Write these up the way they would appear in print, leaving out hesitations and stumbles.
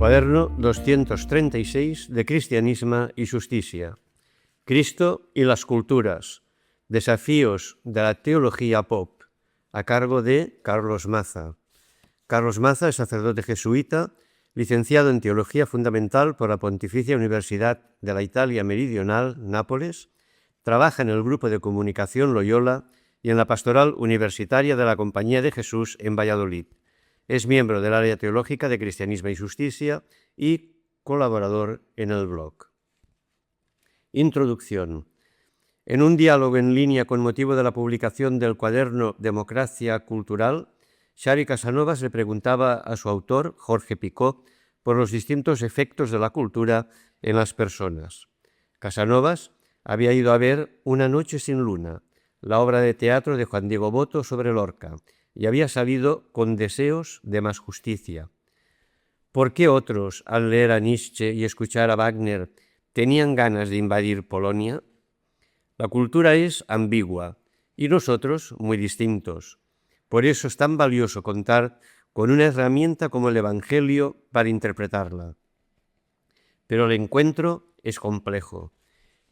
Cuaderno 236 de Cristianisme y Justicia. Cristo y las culturas. Desafíos de la teología pop, a cargo de Carlos Maza. Carlos Maza es sacerdote jesuita, licenciado en Teología Fundamental por la Pontificia Universidad de la Italia Meridional, Nápoles. Trabaja en el Grupo de Comunicación Loyola y en la Pastoral Universitaria de la Compañía de Jesús en Valladolid. Es miembro del área teológica de Cristianismo y Justicia y colaborador en el blog. Introducción. En un diálogo en línea con motivo de la publicación del cuaderno Democracia Cultural, Xavi Casanovas le preguntaba a su autor, Jorge Picó, por los distintos efectos de la cultura en las personas. Casanovas había ido a ver Una noche sin luna, la obra de teatro de Juan Diego Boto sobre Lorca, y había salido con deseos de más justicia. ¿Por qué otros, al leer a Nietzsche y escuchar a Wagner, tenían ganas de invadir Polonia? La cultura es ambigua y nosotros muy distintos. Por eso es tan valioso contar con una herramienta como el Evangelio para interpretarla. Pero el encuentro es complejo.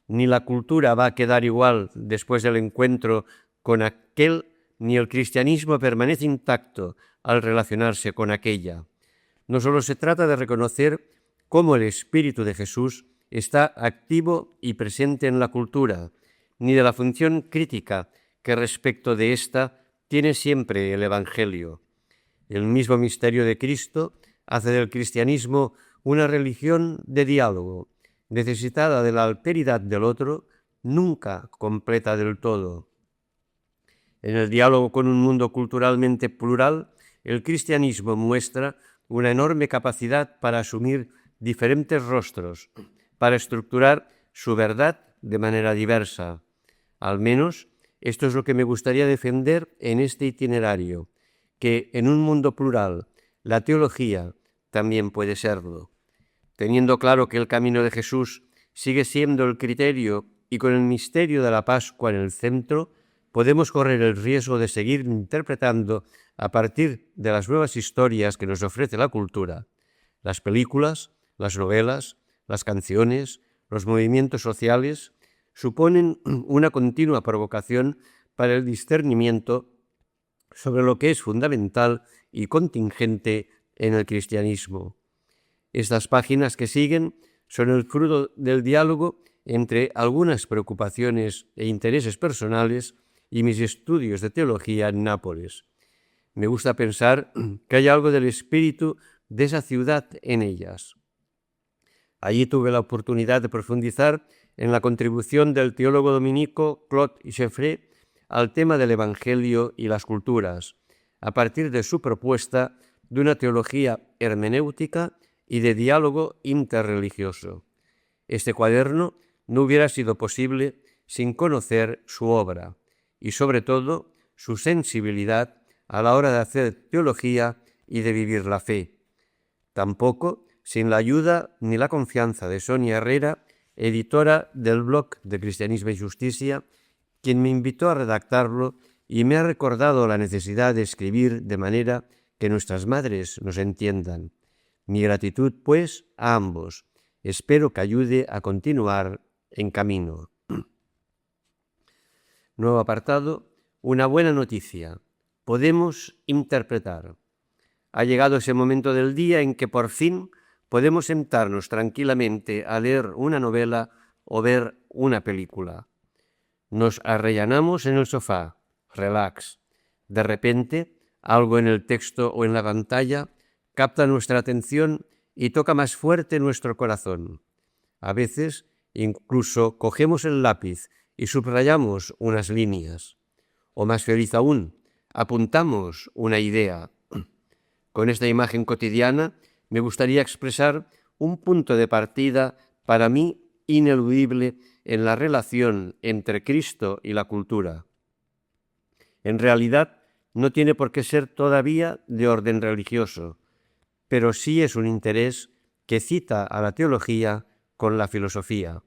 Ni la cultura va a quedar igual después del encuentro con aquel, ni el cristianismo permanece intacto al relacionarse con aquella. No solo se trata de reconocer cómo el Espíritu de Jesús está activo y presente en la cultura, ni de la función crítica que respecto de ésta tiene siempre el Evangelio. El mismo misterio de Cristo hace del cristianismo una religión de diálogo, necesitada de la alteridad del otro, nunca completa del todo. En el diálogo con un mundo culturalmente plural, el cristianismo muestra una enorme capacidad para asumir diferentes rostros, para estructurar su verdad de manera diversa. Al menos esto es lo que me gustaría defender en este itinerario, que en un mundo plural la teología también puede serlo. Teniendo claro que el camino de Jesús sigue siendo el criterio y con el misterio de la Pascua en el centro, podemos correr el riesgo de seguir interpretando a partir de las nuevas historias que nos ofrece la cultura, las películas, las novelas, las canciones, los movimientos sociales, suponen una continua provocación para el discernimiento sobre lo que es fundamental y contingente en el cristianismo. Estas páginas que siguen son el fruto del diálogo entre algunas preocupaciones e intereses personales y mis estudios de teología en Nápoles. Me gusta pensar que hay algo del espíritu de esa ciudad en ellas. Allí tuve la oportunidad de profundizar en la contribución del teólogo dominico Claude Cheffré al tema del Evangelio y las culturas, a partir de su propuesta de una teología hermenéutica y de diálogo interreligioso. Este cuaderno no hubiera sido posible sin conocer su obra y, sobre todo, su sensibilidad a la hora de hacer teología y de vivir la fe. Tampoco sin la ayuda ni la confianza de Sonia Herrera, editora del blog de Cristianismo y Justicia, quien me invitó a redactarlo y me ha recordado la necesidad de escribir de manera que nuestras madres nos entiendan. Mi gratitud, pues, a ambos. Espero que ayude a continuar en camino. Nuevo apartado, una buena noticia. Podemos interpretar. Ha llegado ese momento del día en que por fin podemos sentarnos tranquilamente a leer una novela o ver una película. Nos arrellanamos en el sofá, relax. De repente, algo en el texto o en la pantalla capta nuestra atención y toca más fuerte nuestro corazón. A veces, incluso cogemos el lápiz y subrayamos unas líneas. O más feliz aún, apuntamos una idea. Con esta imagen cotidiana me gustaría expresar un punto de partida para mí ineludible en la relación entre Cristo y la cultura. En realidad, no tiene por qué ser todavía de orden religioso, pero sí es un interés que cita a la teología con la filosofía.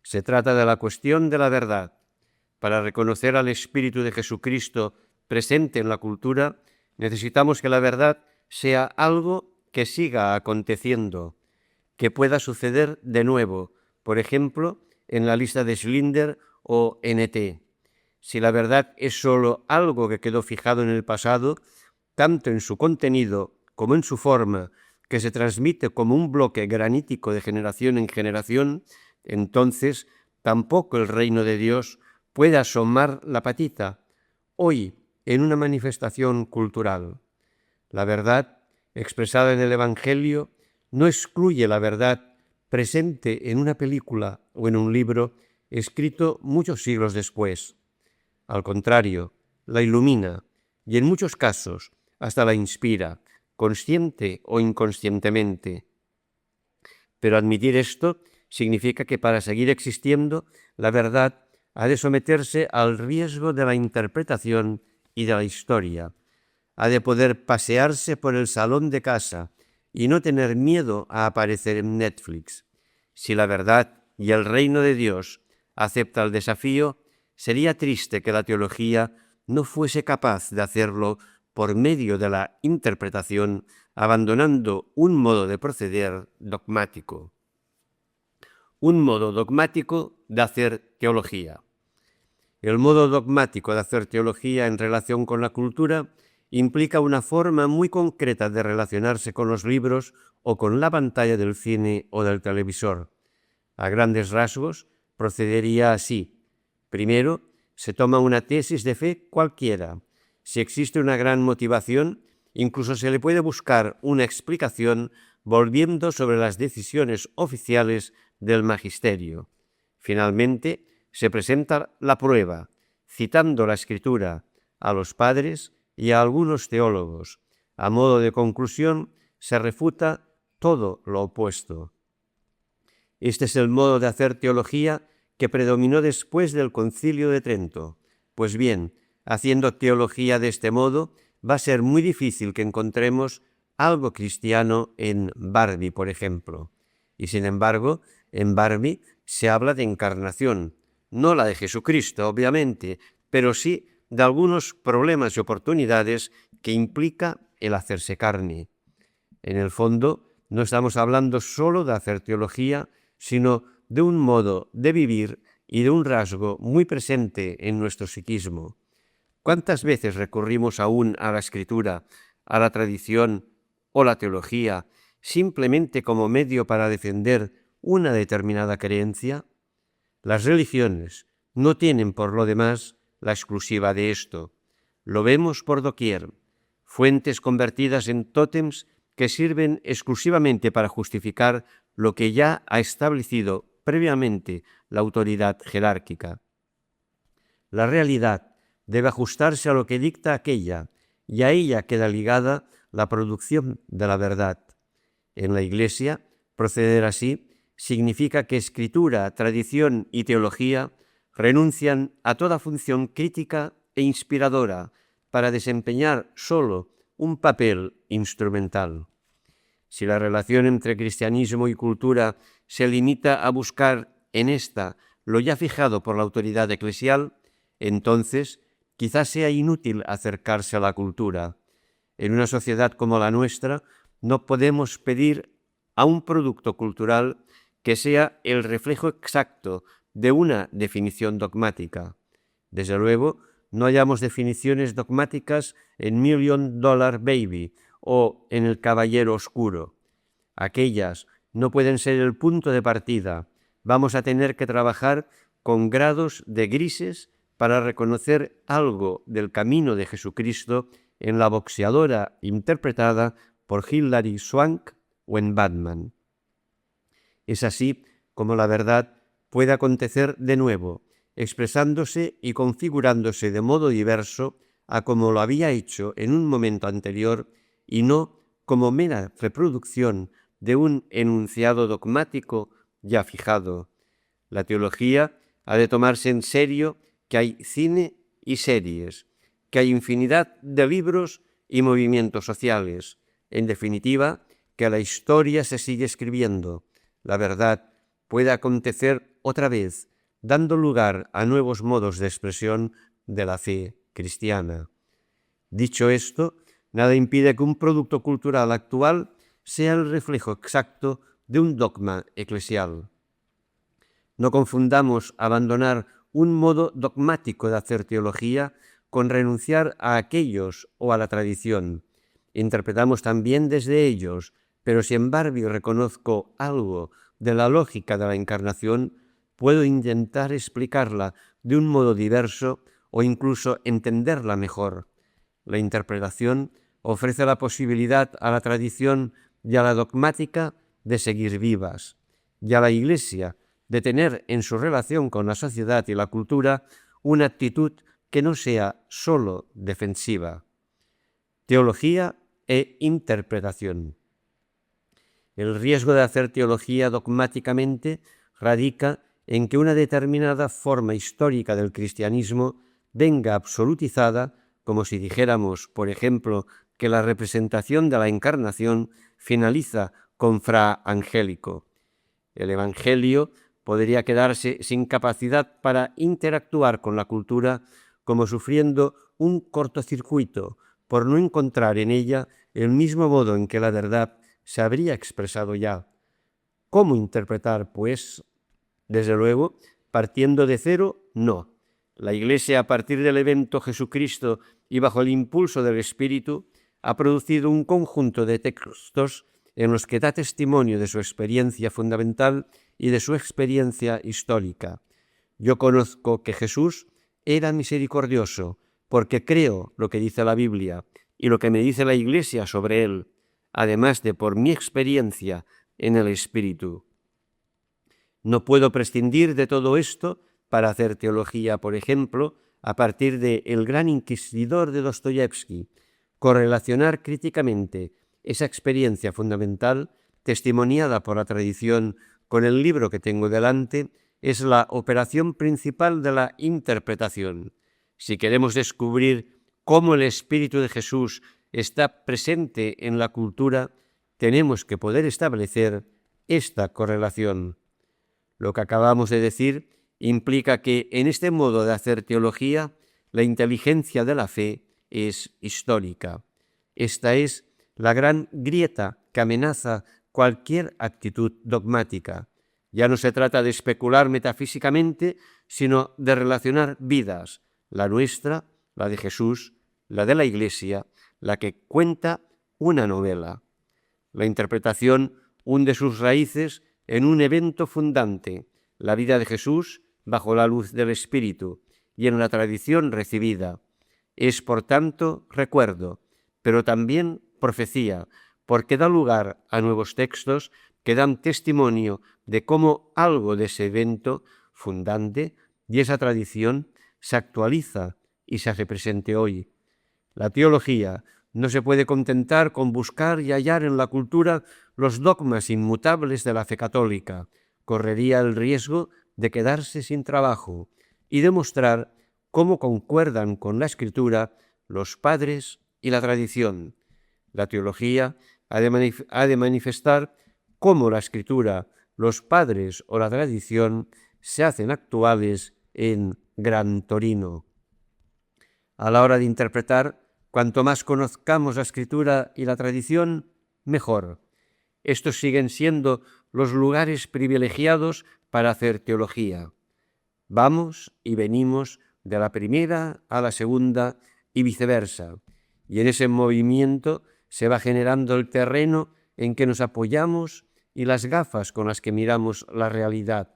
Se trata de la cuestión de la verdad. Para reconocer al Espíritu de Jesucristo presente en la cultura, necesitamos que la verdad sea algo que siga aconteciendo, que pueda suceder de nuevo, por ejemplo, en la lista de Schindler o NT. Si la verdad es solo algo que quedó fijado en el pasado, tanto en su contenido como en su forma, que se transmite como un bloque granítico de generación en generación, entonces tampoco el reino de Dios puede asomar la patita hoy en una manifestación cultural. La verdad, expresada en el Evangelio, no excluye la verdad presente en una película o en un libro escrito muchos siglos después. Al contrario, la ilumina y en muchos casos hasta la inspira, consciente o inconscientemente. Pero admitir esto significa que para seguir existiendo, la verdad ha de someterse al riesgo de la interpretación y de la historia. Ha de poder pasearse por el salón de casa y no tener miedo a aparecer en Netflix. Si la verdad y el reino de Dios acepta el desafío, sería triste que la teología no fuese capaz de hacerlo por medio de la interpretación, abandonando un modo de proceder dogmático. Un modo dogmático de hacer teología. El modo dogmático de hacer teología en relación con la cultura implica una forma muy concreta de relacionarse con los libros o con la pantalla del cine o del televisor. A grandes rasgos, procedería así. Primero, se toma una tesis de fe cualquiera. Si existe una gran motivación, incluso se le puede buscar una explicación volviendo sobre las decisiones oficiales del magisterio. Finalmente, se presenta la prueba, citando la Escritura, a los padres y a algunos teólogos. A modo de conclusión, se refuta todo lo opuesto. Este es el modo de hacer teología que predominó después del Concilio de Trento. Pues bien, haciendo teología de este modo, va a ser muy difícil que encontremos algo cristiano en Barbie, por ejemplo. Y sin embargo, en Barbie se habla de encarnación, no la de Jesucristo, obviamente, pero sí de algunos problemas y oportunidades que implica el hacerse carne. En el fondo, no estamos hablando solo de hacer teología, sino de un modo de vivir y de un rasgo muy presente en nuestro psiquismo. ¿Cuántas veces recurrimos aún a la Escritura, a la tradición o la teología, simplemente como medio para defender una determinada creencia? Las religiones no tienen, por lo demás, la exclusiva de esto. Lo vemos por doquier, fuentes convertidas en tótems que sirven exclusivamente para justificar lo que ya ha establecido previamente la autoridad jerárquica. La realidad debe ajustarse a lo que dicta aquella, y a ella queda ligada la producción de la verdad. En la Iglesia, proceder así significa que escritura, tradición y teología renuncian a toda función crítica e inspiradora para desempeñar solo un papel instrumental. Si la relación entre cristianismo y cultura se limita a buscar en esta lo ya fijado por la autoridad eclesial, entonces quizás sea inútil acercarse a la cultura. En una sociedad como la nuestra, no podemos pedir a un producto cultural que sea el reflejo exacto de una definición dogmática. Desde luego, no hallamos definiciones dogmáticas en Million Dollar Baby o en El Caballero Oscuro. Aquellas no pueden ser el punto de partida. Vamos a tener que trabajar con grados de grises para reconocer algo del camino de Jesucristo en la boxeadora interpretada por Hilary Swank o en Batman. Es así como la verdad puede acontecer de nuevo, expresándose y configurándose de modo diverso a como lo había hecho en un momento anterior y no como mera reproducción de un enunciado dogmático ya fijado. La teología ha de tomarse en serio que hay cine y series, que hay infinidad de libros y movimientos sociales. En definitiva, que la historia se sigue escribiendo. La verdad puede acontecer otra vez, dando lugar a nuevos modos de expresión de la fe cristiana. Dicho esto, nada impide que un producto cultural actual sea el reflejo exacto de un dogma eclesial. No confundamos abandonar un modo dogmático de hacer teología con renunciar a aquellos o a la tradición. Interpretamos también desde ellos, pero si en Barbie reconozco algo de la lógica de la encarnación, puedo intentar explicarla de un modo diverso o incluso entenderla mejor. La interpretación ofrece la posibilidad a la tradición y a la dogmática de seguir vivas, y a la Iglesia de tener en su relación con la sociedad y la cultura una actitud que no sea sólo defensiva. Teología e interpretación. El riesgo de hacer teología dogmáticamente radica en que una determinada forma histórica del cristianismo venga absolutizada, como si dijéramos, por ejemplo, que la representación de la encarnación finaliza con Fra Angélico. El Evangelio podría quedarse sin capacidad para interactuar con la cultura, como sufriendo un cortocircuito por no encontrar en ella el mismo modo en que la verdad se habría expresado ya. ¿Cómo interpretar, pues? Desde luego, partiendo de cero, no. La Iglesia, a partir del evento Jesucristo y bajo el impulso del Espíritu, ha producido un conjunto de textos en los que da testimonio de su experiencia fundamental y de su experiencia histórica. Yo conozco que Jesús era misericordioso porque creo lo que dice la Biblia y lo que me dice la Iglesia sobre él, además de por mi experiencia en el Espíritu. No puedo prescindir de todo esto para hacer teología, por ejemplo, a partir de El gran inquisidor de Dostoyevsky, correlacionar críticamente esa experiencia fundamental, testimoniada por la tradición con el libro que tengo delante, es la operación principal de la interpretación. Si queremos descubrir cómo el Espíritu de Jesús está presente en la cultura, tenemos que poder establecer esta correlación. Lo que acabamos de decir implica que en este modo de hacer teología, la inteligencia de la fe es histórica. Esta es la gran grieta que amenaza cualquier actitud dogmática. Ya no se trata de especular metafísicamente, sino de relacionar vidas, la nuestra, la de Jesús, la de la Iglesia, la que cuenta una novela. La interpretación hunde sus raíces en un evento fundante, la vida de Jesús bajo la luz del Espíritu y en la tradición recibida. Es, por tanto, recuerdo, pero también profecía, porque da lugar a nuevos textos que dan testimonio de cómo algo de ese evento fundante y esa tradición se actualiza y se hace presente hoy. La teología no se puede contentar con buscar y hallar en la cultura los dogmas inmutables de la fe católica. Correría el riesgo de quedarse sin trabajo y demostrar cómo concuerdan con la Escritura los padres y la tradición. La teología ha de manifestar cómo la Escritura, los padres o la tradición se hacen actuales en Gran Torino. A la hora de interpretar, cuanto más conozcamos la Escritura y la tradición, mejor. Estos siguen siendo los lugares privilegiados para hacer teología. Vamos y venimos de la primera a la segunda y viceversa, y en ese movimiento se va generando el terreno en que nos apoyamos y las gafas con las que miramos la realidad.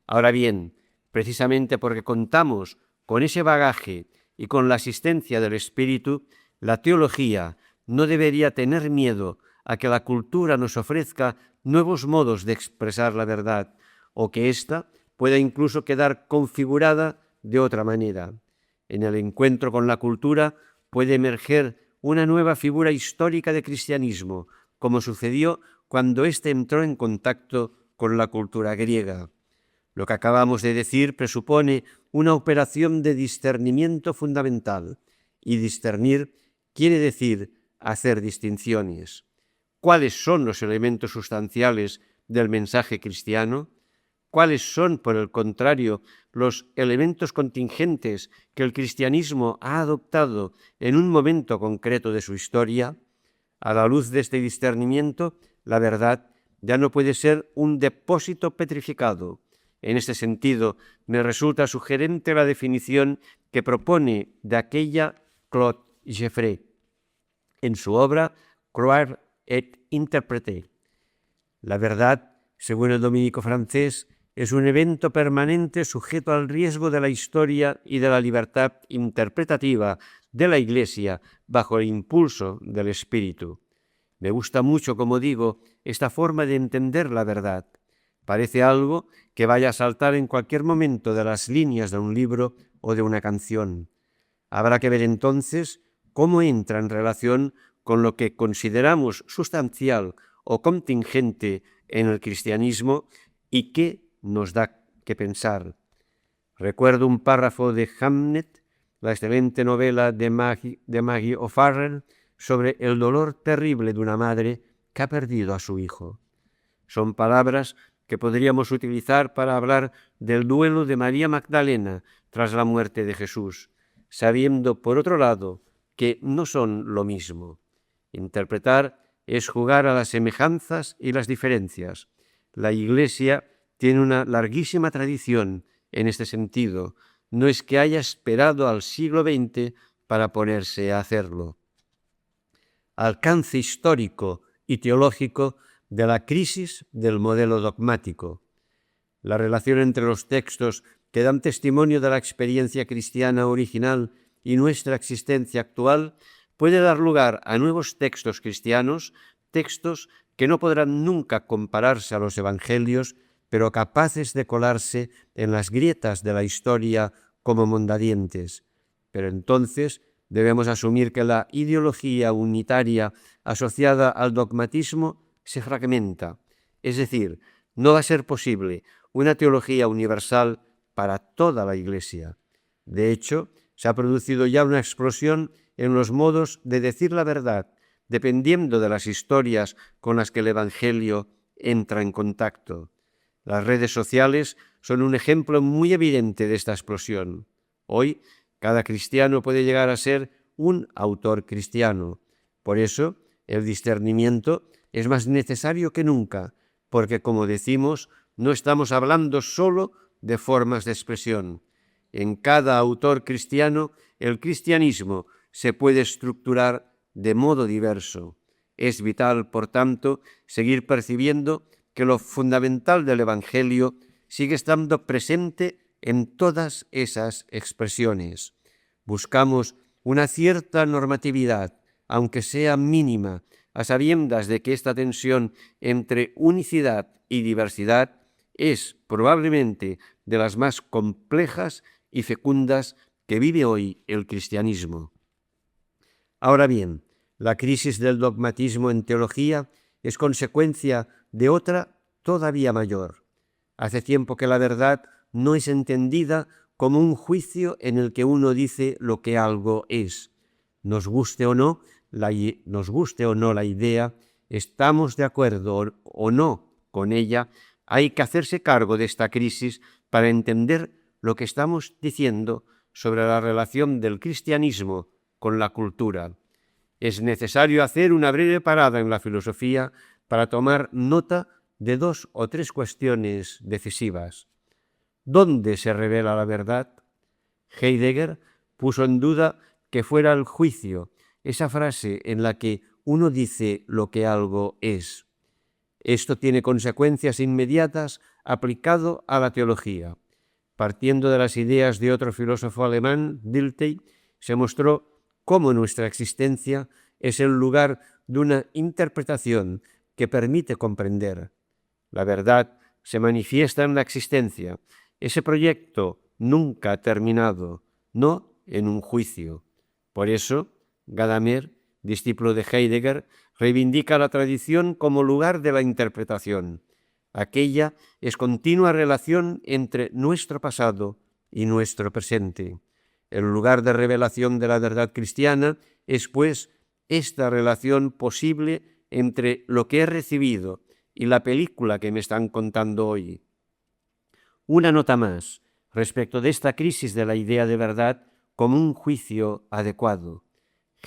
Ahora bien, precisamente porque contamos con ese bagaje y con la asistencia del Espíritu, la teología no debería tener miedo a que la cultura nos ofrezca nuevos modos de expresar la verdad, o que ésta pueda incluso quedar configurada de otra manera. En el encuentro con la cultura puede emerger una nueva figura histórica de cristianismo, como sucedió cuando éste entró en contacto con la cultura griega. Lo que acabamos de decir presupone una operación de discernimiento fundamental, y discernir quiere decir hacer distinciones. ¿Cuáles son los elementos sustanciales del mensaje cristiano? ¿Cuáles son, por el contrario, los elementos contingentes que el cristianismo ha adoptado en un momento concreto de su historia? A la luz de este discernimiento, la verdad ya no puede ser un depósito petrificado. En este sentido, me resulta sugerente la definición que propone de aquella Claude Geoffrey en su obra Croire et interpréter. La verdad, según el dominico francés, es un evento permanente sujeto al riesgo de la historia y de la libertad interpretativa de la Iglesia bajo el impulso del Espíritu. Me gusta mucho, como digo, esta forma de entender la verdad. Parece algo que vaya a saltar en cualquier momento de las líneas de un libro o de una canción. Habrá que ver entonces cómo entra en relación con lo que consideramos sustancial o contingente en el cristianismo y qué nos da que pensar. Recuerdo un párrafo de Hamnet, la excelente novela de Maggie O'Farrell, sobre el dolor terrible de una madre que ha perdido a su hijo. Son palabras que podríamos utilizar para hablar del duelo de María Magdalena tras la muerte de Jesús, sabiendo, por otro lado, que no son lo mismo. Interpretar es jugar a las semejanzas y las diferencias. La Iglesia tiene una larguísima tradición en este sentido. No es que haya esperado al siglo XX para ponerse a hacerlo. Alcance histórico y teológico de la crisis del modelo dogmático. La relación entre los textos que dan testimonio de la experiencia cristiana original y nuestra existencia actual puede dar lugar a nuevos textos cristianos, textos que no podrán nunca compararse a los evangelios, pero capaces de colarse en las grietas de la historia como mondadientes. Pero entonces debemos asumir que la ideología unitaria asociada al dogmatismo se fragmenta. Es decir, no va a ser posible una teología universal para toda la Iglesia. De hecho, se ha producido ya una explosión en los modos de decir la verdad, dependiendo de las historias con las que el Evangelio entra en contacto. Las redes sociales son un ejemplo muy evidente de esta explosión. Hoy, cada cristiano puede llegar a ser un autor cristiano. Por eso, el discernimiento es más necesario que nunca, porque, como decimos, no estamos hablando solo de formas de expresión. En cada autor cristiano, el cristianismo se puede estructurar de modo diverso. Es vital, por tanto, seguir percibiendo que lo fundamental del Evangelio sigue estando presente en todas esas expresiones. Buscamos una cierta normatividad, aunque sea mínima, a sabiendas de que esta tensión entre unicidad y diversidad es probablemente de las más complejas y fecundas que vive hoy el cristianismo. Ahora bien, la crisis del dogmatismo en teología es consecuencia de otra todavía mayor. Hace tiempo que la verdad no es entendida como un juicio en el que uno dice lo que algo es. Nos guste o no la idea, estamos de acuerdo o no con ella, hay que hacerse cargo de esta crisis para entender lo que estamos diciendo sobre la relación del cristianismo con la cultura. Es necesario hacer una breve parada en la filosofía para tomar nota de 2 o 3 cuestiones decisivas. ¿Dónde se revela la verdad? Heidegger puso en duda que fuera el juicio, esa frase en la que uno dice lo que algo es. Esto tiene consecuencias inmediatas aplicado a la teología. Partiendo de las ideas de otro filósofo alemán, Dilthey, se mostró cómo nuestra existencia es el lugar de una interpretación que permite comprender. La verdad se manifiesta en la existencia, ese proyecto nunca terminado, no en un juicio. Por eso, Gadamer, discípulo de Heidegger, reivindica la tradición como lugar de la interpretación. Aquella es continua relación entre nuestro pasado y nuestro presente. El lugar de revelación de la verdad cristiana es, pues, esta relación posible entre lo que he recibido y la película que me están contando hoy. Una nota más respecto de esta crisis de la idea de verdad como un juicio adecuado.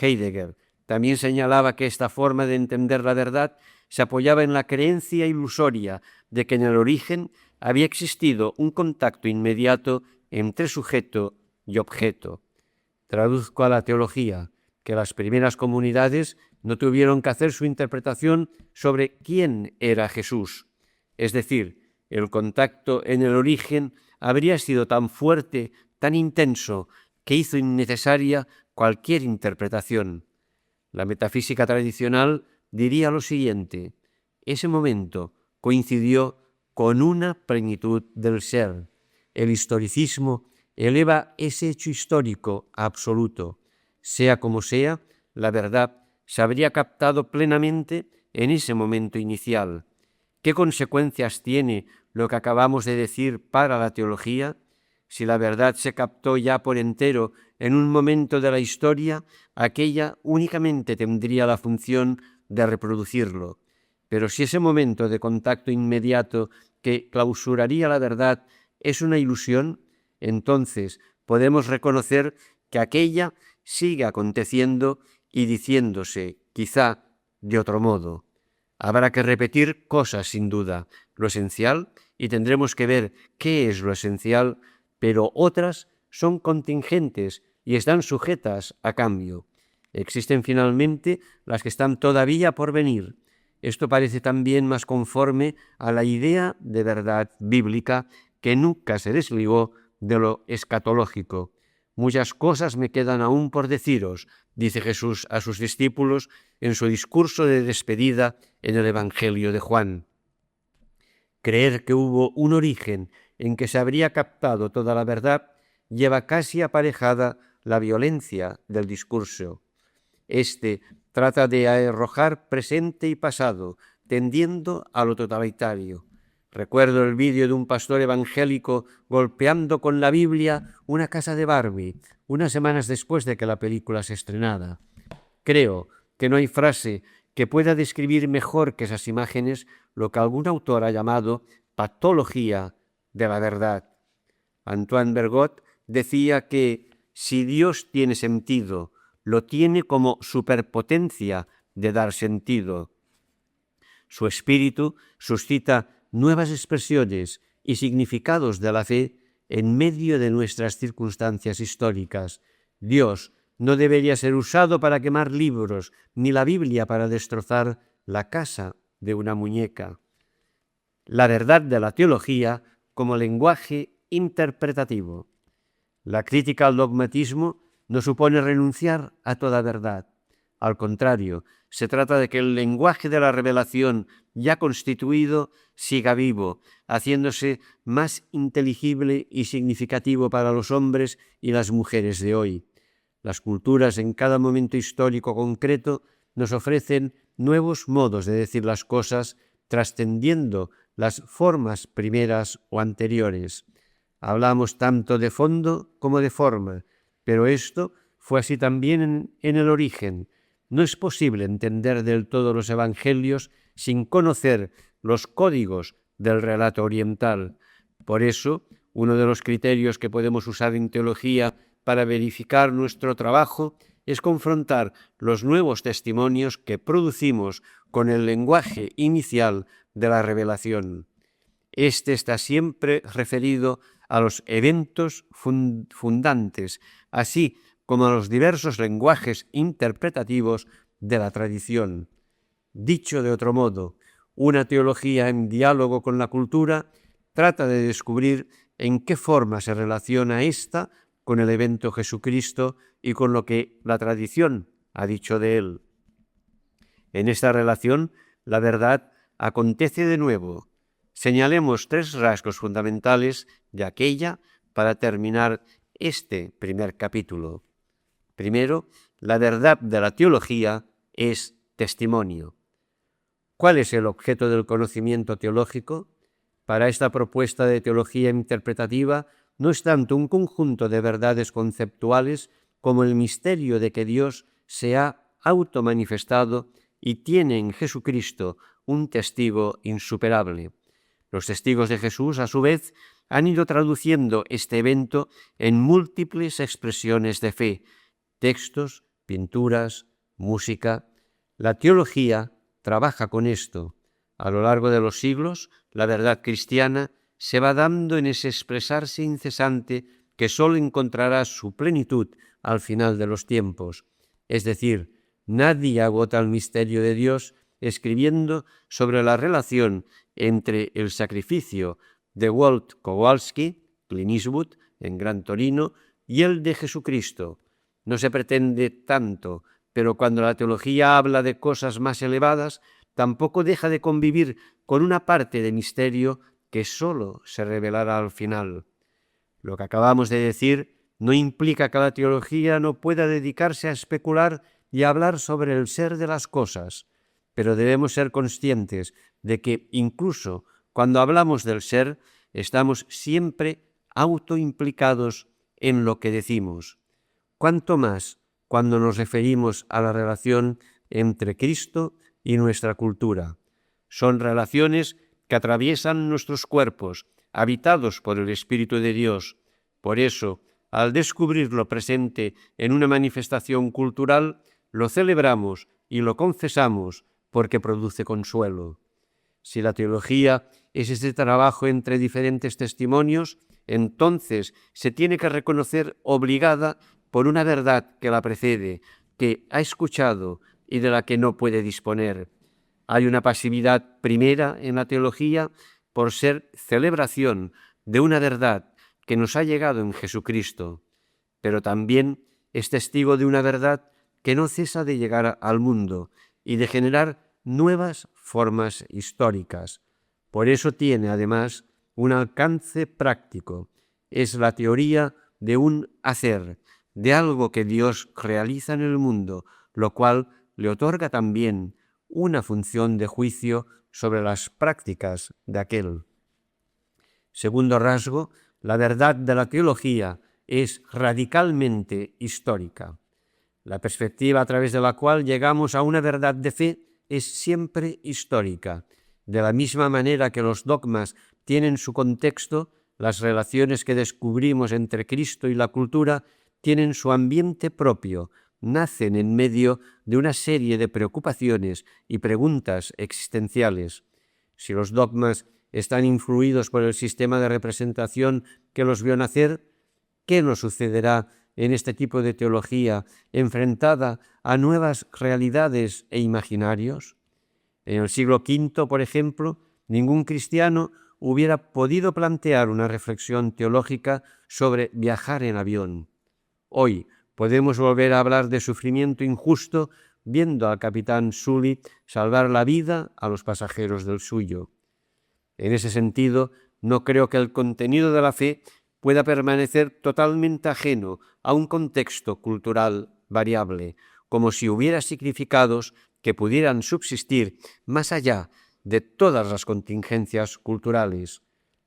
Heidegger También señalaba que esta forma de entender la verdad se apoyaba en la creencia ilusoria de que en el origen había existido un contacto inmediato entre sujeto y objeto. Traduzco a la teología que las primeras comunidades no tuvieron que hacer su interpretación sobre quién era Jesús. Es decir, el contacto en el origen habría sido tan fuerte, tan intenso, que hizo innecesaria cualquier interpretación. La metafísica tradicional diría lo siguiente: ese momento coincidió con una plenitud del ser. El historicismo eleva ese hecho histórico a absoluto. Sea como sea, la verdad se habría captado plenamente en ese momento inicial. ¿Qué consecuencias tiene lo que acabamos de decir para la teología? Si la verdad se captó ya por entero en un momento de la historia, aquella únicamente tendría la función de reproducirlo. Pero si ese momento de contacto inmediato que clausuraría la verdad es una ilusión, entonces podemos reconocer que aquella sigue aconteciendo y diciéndose, quizá de otro modo. Habrá que repetir cosas sin duda, lo esencial, y tendremos que ver qué es lo esencial, pero otras son contingentes y están sujetas a cambio. Existen finalmente las que están todavía por venir. Esto parece también más conforme a la idea de verdad bíblica que nunca se desligó de lo escatológico. Muchas cosas me quedan aún por deciros, dice Jesús a sus discípulos en su discurso de despedida en el Evangelio de Juan. Creer que hubo un origen en que se habría captado toda la verdad lleva casi aparejada la violencia del discurso. Este trata de arrojar presente y pasado, tendiendo a lo totalitario. Recuerdo el vídeo de un pastor evangélico golpeando con la Biblia una casa de Barbie, unas semanas después de que la película se estrenara. Creo que no hay frase que pueda describir mejor que esas imágenes lo que algún autor ha llamado patología de la verdad. Antoine Bergot decía que si Dios tiene sentido, lo tiene como superpotencia de dar sentido. Su espíritu suscita nuevas expresiones y significados de la fe en medio de nuestras circunstancias históricas. Dios no debería ser usado para quemar libros, ni la Biblia para destrozar la casa de una muñeca. La verdad de la teología como lenguaje interpretativo. La crítica al dogmatismo no supone renunciar a toda verdad. Al contrario, se trata de que el lenguaje de la revelación ya constituido siga vivo, haciéndose más inteligible y significativo para los hombres y las mujeres de hoy. Las culturas en cada momento histórico concreto nos ofrecen nuevos modos de decir las cosas, trascendiendo las formas primeras o anteriores. Hablamos tanto de fondo como de forma, pero esto fue así también en el origen. No es posible entender del todo los evangelios sin conocer los códigos del relato oriental. Por eso, uno de los criterios que podemos usar en teología para verificar nuestro trabajo es confrontar los nuevos testimonios que producimos con el lenguaje inicial de la revelación. Este está siempre referido a los eventos fundantes, así como a los diversos lenguajes interpretativos de la tradición. Dicho de otro modo, una teología en diálogo con la cultura trata de descubrir en qué forma se relaciona ésta con el evento Jesucristo y con lo que la tradición ha dicho de él. En esta relación, la verdad acontece de nuevo. Señalemos 3 rasgos fundamentales de aquella para terminar este primer capítulo. Primero, la verdad de la teología es testimonio. ¿Cuál es el objeto del conocimiento teológico? Para esta propuesta de teología interpretativa no es tanto un conjunto de verdades conceptuales como el misterio de que Dios se ha automanifestado y tiene en Jesucristo un testigo insuperable. Los testigos de Jesús, a su vez, han ido traduciendo este evento en múltiples expresiones de fe, textos, pinturas, música. La teología trabaja con esto. A lo largo de los siglos, la verdad cristiana se va dando en ese expresarse incesante que sólo encontrará su plenitud al final de los tiempos. Es decir, nadie agota el misterio de Dios escribiendo sobre la relación entre el sacrificio de Walt Kowalski, Clint Eastwood, en Gran Torino, y el de Jesucristo. No se pretende tanto, pero cuando la teología habla de cosas más elevadas, tampoco deja de convivir con una parte de misterio que sólo se revelará al final. Lo que acabamos de decir no implica que la teología no pueda dedicarse a especular y a hablar sobre el ser de las cosas, pero debemos ser conscientes de que incluso cuando hablamos del ser, estamos siempre autoimplicados en lo que decimos. Cuanto más cuando nos referimos a la relación entre Cristo y nuestra cultura. Son relaciones que atraviesan nuestros cuerpos, habitados por el Espíritu de Dios. Por eso, al descubrirlo presente en una manifestación cultural, lo celebramos y lo confesamos porque produce consuelo. Si la teología es ese trabajo entre diferentes testimonios, entonces se tiene que reconocer obligada por una verdad que la precede, que ha escuchado y de la que no puede disponer. Hay una pasividad primera en la teología por ser celebración de una verdad que nos ha llegado en Jesucristo, pero también es testigo de una verdad que no cesa de llegar al mundo y de generar nuevas formas históricas. Por eso tiene, además, un alcance práctico. Es la teoría de un hacer, de algo que Dios realiza en el mundo, lo cual le otorga también una función de juicio sobre las prácticas de aquel. Segundo rasgo, la verdad de la teología es radicalmente histórica. La perspectiva a través de la cual llegamos a una verdad de fe es siempre histórica. De la misma manera que los dogmas tienen su contexto, las relaciones que descubrimos entre Cristo y la cultura tienen su ambiente propio, nacen en medio de una serie de preocupaciones y preguntas existenciales. Si los dogmas están influidos por el sistema de representación que los vio nacer, ¿qué nos sucederá en este tipo de teología enfrentada a nuevas realidades e imaginarios? En el siglo V, por ejemplo, ningún cristiano hubiera podido plantear una reflexión teológica sobre viajar en avión. Hoy podemos volver a hablar de sufrimiento injusto viendo al capitán Sully salvar la vida a los pasajeros del suyo. En ese sentido, no creo que el contenido de la fe pueda permanecer totalmente ajeno a un contexto cultural variable, como si hubiera significados que pudieran subsistir más allá de todas las contingencias culturales.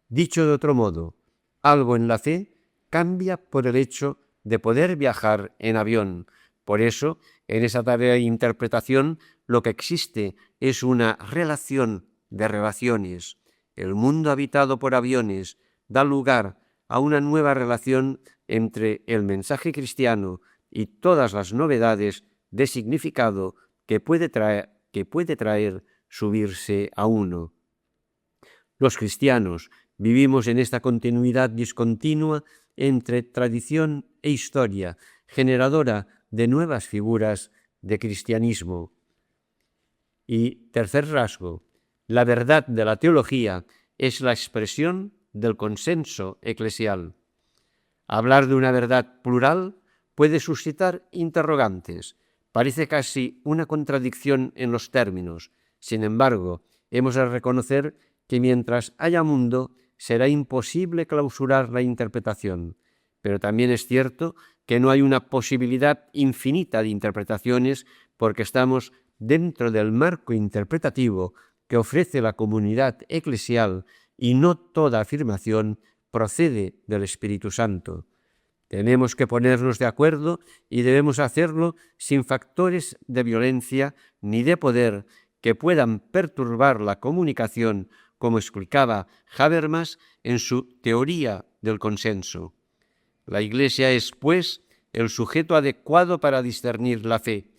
Dicho de otro modo, algo en la fe cambia por el hecho de poder viajar en avión. Por eso, en esa tarea de interpretación, lo que existe es una relación de relaciones. El mundo habitado por aviones da lugar a una nueva relación entre el mensaje cristiano y todas las novedades de significado que puede traer subirse a uno. Los cristianos vivimos en esta continuidad discontinua entre tradición e historia, generadora de nuevas figuras de cristianismo. Y tercer rasgo, la verdad de la teología es la expresión del consenso eclesial. Hablar de una verdad plural puede suscitar interrogantes. Parece casi una contradicción en los términos. Sin embargo, hemos de reconocer que mientras haya mundo, será imposible clausurar la interpretación. Pero también es cierto que no hay una posibilidad infinita de interpretaciones porque estamos dentro del marco interpretativo que ofrece la comunidad eclesial y no toda afirmación procede del Espíritu Santo. Tenemos que ponernos de acuerdo y debemos hacerlo sin factores de violencia ni de poder que puedan perturbar la comunicación, como explicaba Habermas en su teoría del consenso. La Iglesia es, pues, el sujeto adecuado para discernir la fe.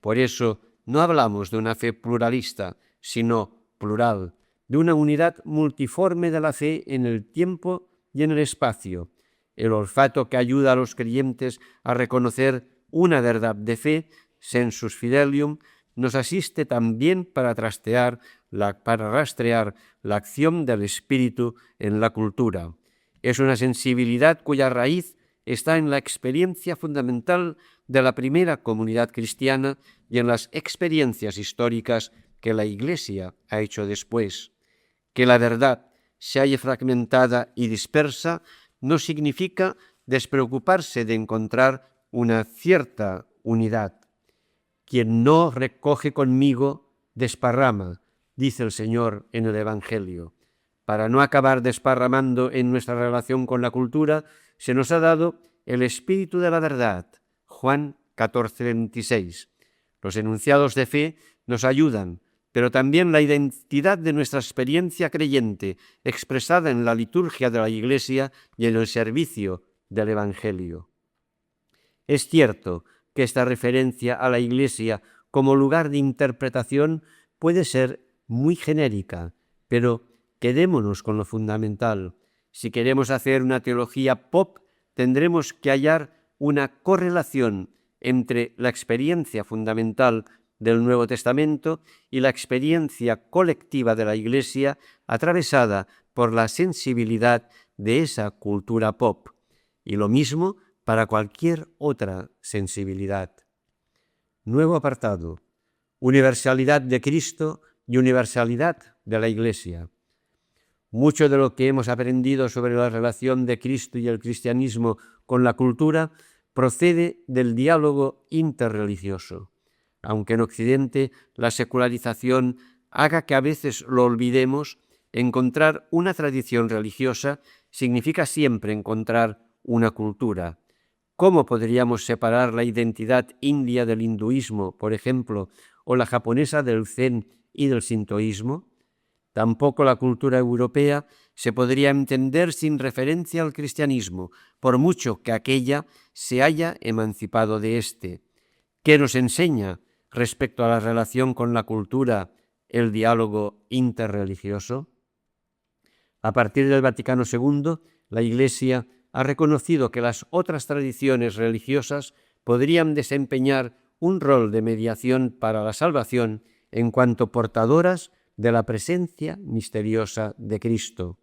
Por eso no hablamos de una fe pluralista, sino plural, de una unidad multiforme de la fe en el tiempo y en el espacio, el olfato que ayuda a los creyentes a reconocer una verdad de fe, sensus fidelium, nos asiste también para rastrear la acción del espíritu en la cultura. Es una sensibilidad cuya raíz está en la experiencia fundamental de la primera comunidad cristiana y en las experiencias históricas que la Iglesia ha hecho después. Que la verdad se halle fragmentada y dispersa no significa despreocuparse de encontrar una cierta unidad. Quien no recoge conmigo, desparrama, dice el Señor en el Evangelio. Para no acabar desparramando en nuestra relación con la cultura, se nos ha dado el espíritu de la verdad. Juan 14:26. Los enunciados de fe nos ayudan, pero también la identidad de nuestra experiencia creyente, expresada en la liturgia de la Iglesia y en el servicio del Evangelio. Es cierto que esta referencia a la Iglesia como lugar de interpretación puede ser muy genérica, pero quedémonos con lo fundamental. Si queremos hacer una teología pop, tendremos que hallar una correlación entre la experiencia fundamental del Nuevo Testamento y la experiencia colectiva de la Iglesia atravesada por la sensibilidad de esa cultura pop. Y lo mismo para cualquier otra sensibilidad. Nuevo apartado: universalidad de Cristo y universalidad de la Iglesia. Mucho de lo que hemos aprendido sobre la relación de Cristo y el cristianismo con la cultura procede del diálogo interreligioso. Aunque en Occidente la secularización haga que a veces lo olvidemos, encontrar una tradición religiosa significa siempre encontrar una cultura. ¿Cómo podríamos separar la identidad india del hinduismo, por ejemplo, o la japonesa del zen y del sintoísmo? Tampoco la cultura europea se podría entender sin referencia al cristianismo, por mucho que aquella se haya emancipado de éste. ¿Qué nos enseña respecto a la relación con la cultura el diálogo interreligioso? A partir del Vaticano II, la Iglesia ha reconocido que las otras tradiciones religiosas podrían desempeñar un rol de mediación para la salvación en cuanto portadoras de la presencia misteriosa de Cristo.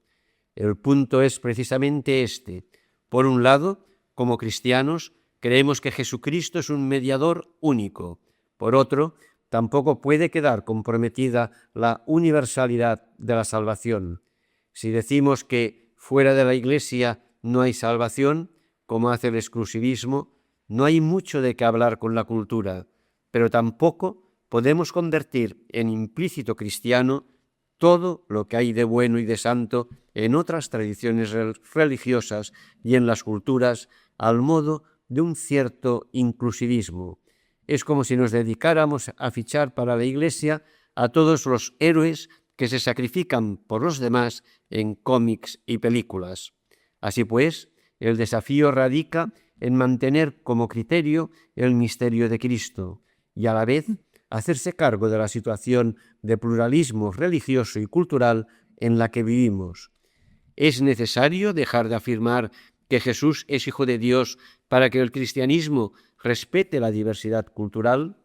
El punto es precisamente este. Por un lado, como cristianos, creemos que Jesucristo es un mediador único. Por otro, tampoco puede quedar comprometida la universalidad de la salvación. Si decimos que fuera de la Iglesia no hay salvación, como hace el exclusivismo, no hay mucho de qué hablar con la cultura, pero tampoco podemos convertir en implícito cristiano todo lo que hay de bueno y de santo en otras tradiciones religiosas y en las culturas al modo de un cierto inclusivismo. Es como si nos dedicáramos a fichar para la Iglesia a todos los héroes que se sacrifican por los demás en cómics y películas. Así pues, el desafío radica en mantener como criterio el misterio de Cristo y a la vez hacerse cargo de la situación de pluralismo religioso y cultural en la que vivimos. ¿Es necesario dejar de afirmar que Jesús es Hijo de Dios para que el cristianismo respete la diversidad cultural?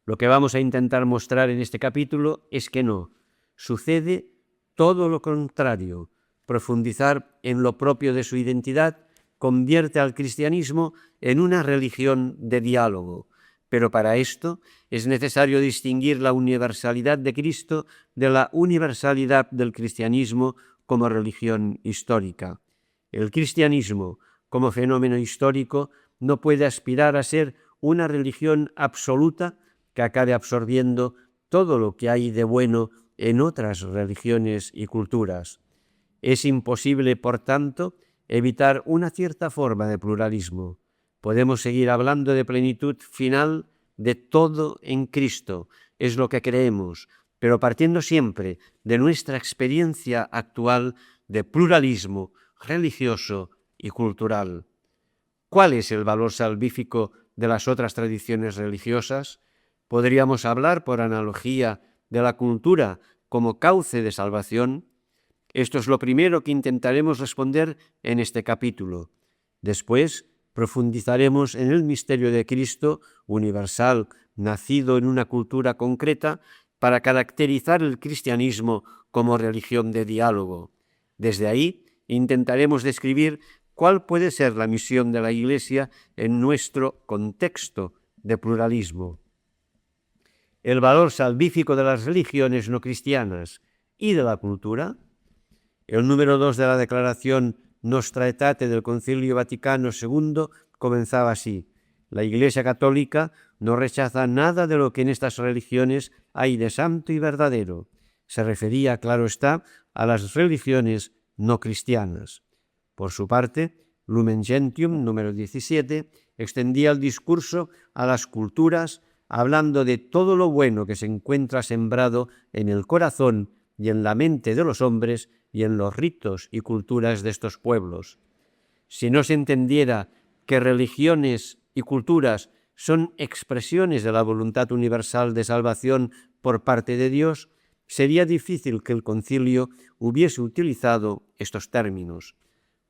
Lo que vamos a intentar mostrar en este capítulo es que no. Sucede todo lo contrario. Profundizar en lo propio de su identidad convierte al cristianismo en una religión de diálogo. Pero para esto es necesario distinguir la universalidad de Cristo de la universalidad del cristianismo como religión histórica. El cristianismo, como fenómeno histórico, no puede aspirar a ser una religión absoluta que acabe absorbiendo todo lo que hay de bueno en otras religiones y culturas. Es imposible, por tanto, evitar una cierta forma de pluralismo. Podemos seguir hablando de plenitud final de todo en Cristo, es lo que creemos, pero partiendo siempre de nuestra experiencia actual de pluralismo religioso y cultural. ¿Cuál es el valor salvífico de las otras tradiciones religiosas. Podríamos hablar, por analogía, de la cultura como cauce de salvación. Esto es lo primero que intentaremos responder en este capítulo. Después profundizaremos en el misterio de Cristo, universal, nacido en una cultura concreta, para caracterizar el cristianismo como religión de diálogo. Desde ahí intentaremos describir cuál puede ser la misión de la Iglesia en nuestro contexto de pluralismo. El valor salvífico de las religiones no cristianas y de la cultura. El número 2 de la Declaración Nostra Aetate del Concilio Vaticano II comenzaba así: la Iglesia Católica no rechaza nada de lo que en estas religiones hay de santo y verdadero. Se refería, claro está, a las religiones no cristianas. Por su parte, Lumen Gentium, número 17, extendía el discurso a las culturas, hablando de todo lo bueno que se encuentra sembrado en el corazón y en la mente de los hombres y en los ritos y culturas de estos pueblos. Si no se entendiera que religiones y culturas son expresiones de la voluntad universal de salvación por parte de Dios, sería difícil que el concilio hubiese utilizado estos términos.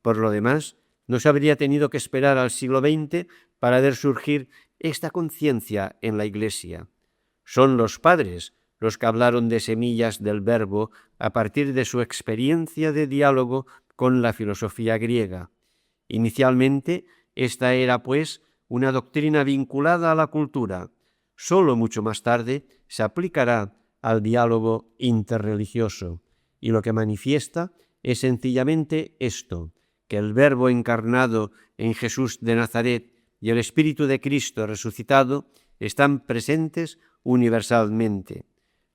Por lo demás, no se habría tenido que esperar al siglo XX para ver surgir esta conciencia en la Iglesia. Son los padres los que hablaron de semillas del verbo a partir de su experiencia de diálogo con la filosofía griega. Inicialmente, esta era, pues, una doctrina vinculada a la cultura. Solo mucho más tarde se aplicará al diálogo interreligioso. Y lo que manifiesta es sencillamente esto, que el Verbo encarnado en Jesús de Nazaret y el Espíritu de Cristo resucitado están presentes universalmente.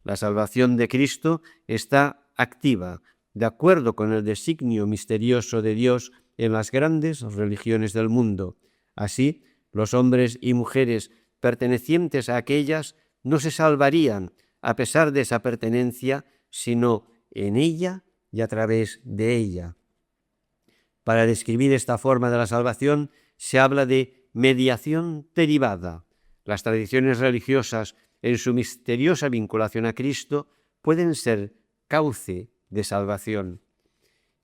La salvación de Cristo está activa, de acuerdo con el designio misterioso de Dios en las grandes religiones del mundo. Así, los hombres y mujeres pertenecientes a aquellas no se salvarían a pesar de esa pertenencia, sino en ella y a través de ella. Para describir esta forma de la salvación se habla de mediación derivada. Las tradiciones religiosas, en su misteriosa vinculación a Cristo, pueden ser cauce de salvación.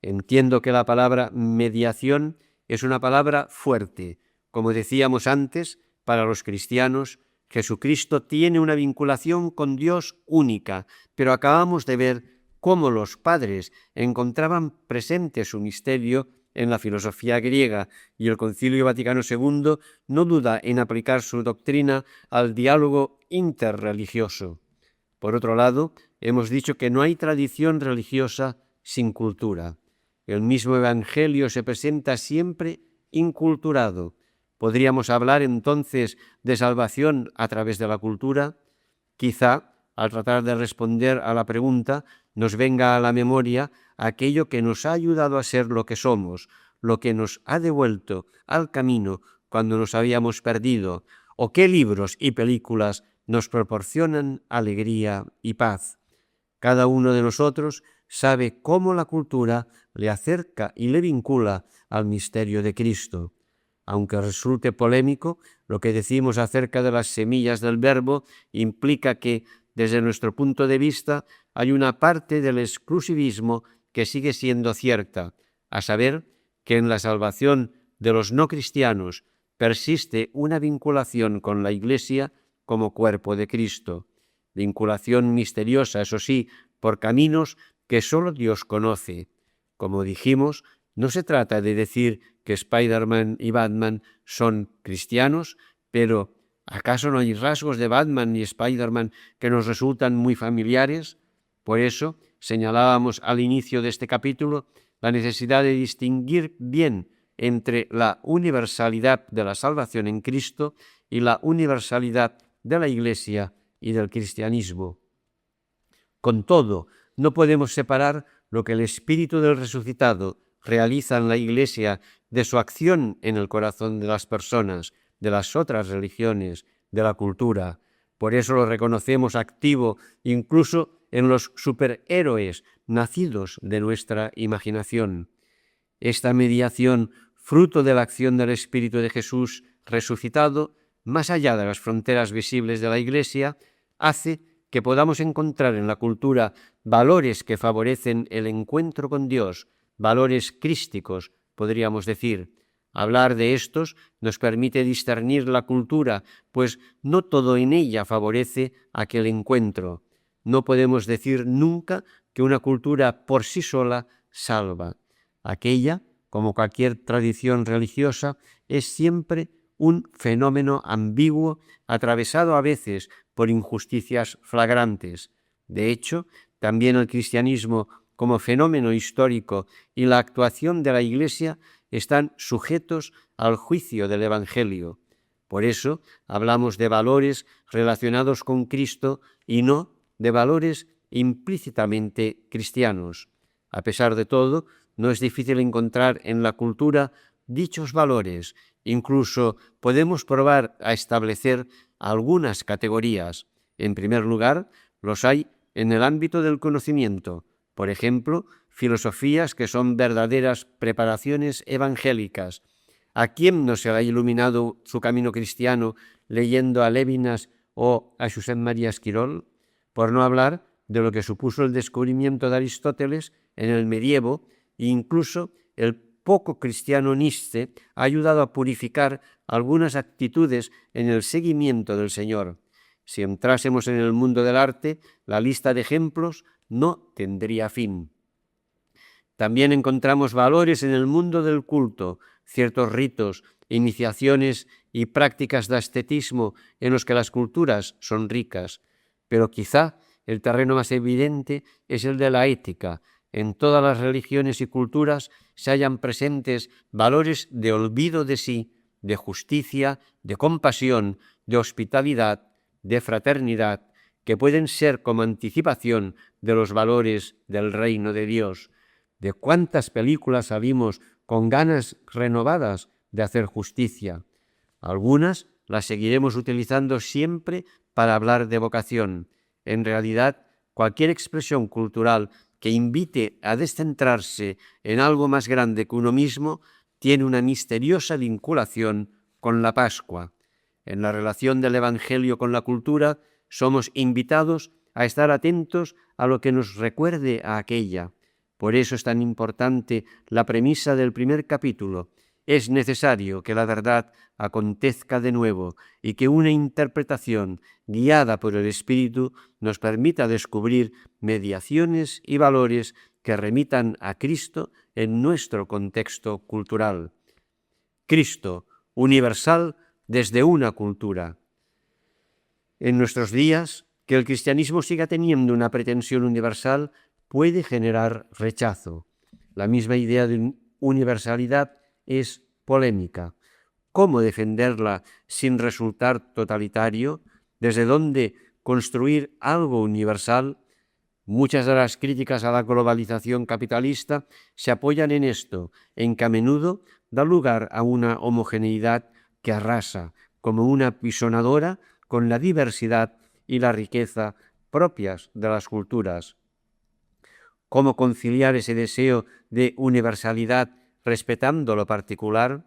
Entiendo que la palabra mediación es una palabra fuerte. Como decíamos antes, para los cristianos, Jesucristo tiene una vinculación con Dios única, pero acabamos de ver cómo los padres encontraban presente su misterio en la filosofía griega, y el Concilio Vaticano II no duda en aplicar su doctrina al diálogo interreligioso. Por otro lado, hemos dicho que no hay tradición religiosa sin cultura. El mismo Evangelio se presenta siempre inculturado. ¿Podríamos hablar entonces de salvación a través de la cultura? Quizá, al tratar de responder a la pregunta, nos venga a la memoria aquello que nos ha ayudado a ser lo que somos, lo que nos ha devuelto al camino cuando nos habíamos perdido, o qué libros y películas nos proporcionan alegría y paz. Cada uno de nosotros sabe cómo la cultura le acerca y le vincula al misterio de Cristo. Aunque resulte polémico, lo que decimos acerca de las semillas del verbo implica que, desde nuestro punto de vista, hay una parte del exclusivismo que sigue siendo cierta, a saber, que en la salvación de los no cristianos persiste una vinculación con la Iglesia como cuerpo de Cristo. Vinculación misteriosa, eso sí, por caminos que solo Dios conoce. Como dijimos, no se trata de decir que Spider-Man y Batman son cristianos, pero ¿acaso no hay rasgos de Batman y Spider-Man que nos resultan muy familiares? Por eso señalábamos al inicio de este capítulo la necesidad de distinguir bien entre la universalidad de la salvación en Cristo y la universalidad de la Iglesia y del cristianismo. Con todo, no podemos separar lo que el Espíritu del resucitado realiza en la Iglesia de su acción en el corazón de las personas, de las otras religiones, de la cultura. Por eso lo reconocemos activo incluso en los superhéroes nacidos de nuestra imaginación. Esta mediación, fruto de la acción del Espíritu de Jesús resucitado, más allá de las fronteras visibles de la Iglesia, hace que podamos encontrar en la cultura valores que favorecen el encuentro con Dios, valores crísticos, podríamos decir. Hablar de estos nos permite discernir la cultura, pues no todo en ella favorece aquel encuentro. No podemos decir nunca que una cultura por sí sola salva. Aquella, como cualquier tradición religiosa, es siempre un fenómeno ambiguo, atravesado a veces por injusticias flagrantes. De hecho, también el cristianismo como fenómeno histórico y la actuación de la Iglesia están sujetos al juicio del Evangelio. Por eso hablamos de valores relacionados con Cristo y no de valores implícitamente cristianos. A pesar de todo, no es difícil encontrar en la cultura dichos valores. Incluso podemos probar a establecer algunas categorías. En primer lugar, los hay en el ámbito del conocimiento. Por ejemplo, filosofías que son verdaderas preparaciones evangélicas. ¿A quién no se le ha iluminado su camino cristiano leyendo a Lévinas o a Josep María Esquirol? Por no hablar de lo que supuso el descubrimiento de Aristóteles en el medievo, e incluso el poco cristiano Nietzsche ha ayudado a purificar algunas actitudes en el seguimiento del Señor. Si entrásemos en el mundo del arte, la lista de ejemplos no tendría fin. También encontramos valores en el mundo del culto, ciertos ritos, iniciaciones y prácticas de ascetismo en los que las culturas son ricas, pero quizá el terreno más evidente es el de la ética. En todas las religiones y culturas se hallan presentes valores de olvido de sí, de justicia, de compasión, de hospitalidad, de fraternidad, que pueden ser como anticipación de los valores del reino de Dios. ¿De cuántas películas salimos con ganas renovadas de hacer justicia? Algunas las seguiremos utilizando siempre para hablar de vocación. En realidad, cualquier expresión cultural que invite a descentrarse en algo más grande que uno mismo tiene una misteriosa vinculación con la Pascua. En la relación del Evangelio con la cultura, somos invitados a estar atentos a lo que nos recuerde a aquella. Por eso es tan importante la premisa del primer capítulo. Es necesario que la verdad acontezca de nuevo y que una interpretación guiada por el Espíritu nos permita descubrir mediaciones y valores que remitan a Cristo en nuestro contexto cultural. Cristo, universal desde una cultura. En nuestros días, que el cristianismo siga teniendo una pretensión universal puede generar rechazo. La misma idea de universalidad es polémica. ¿Cómo defenderla sin resultar totalitario? ¿Desde dónde construir algo universal? Muchas de las críticas a la globalización capitalista se apoyan en esto, en que a menudo da lugar a una homogeneidad que arrasa, como una pisonadora con la diversidad y la riqueza propias de las culturas. ¿Cómo conciliar ese deseo de universalidad respetando lo particular?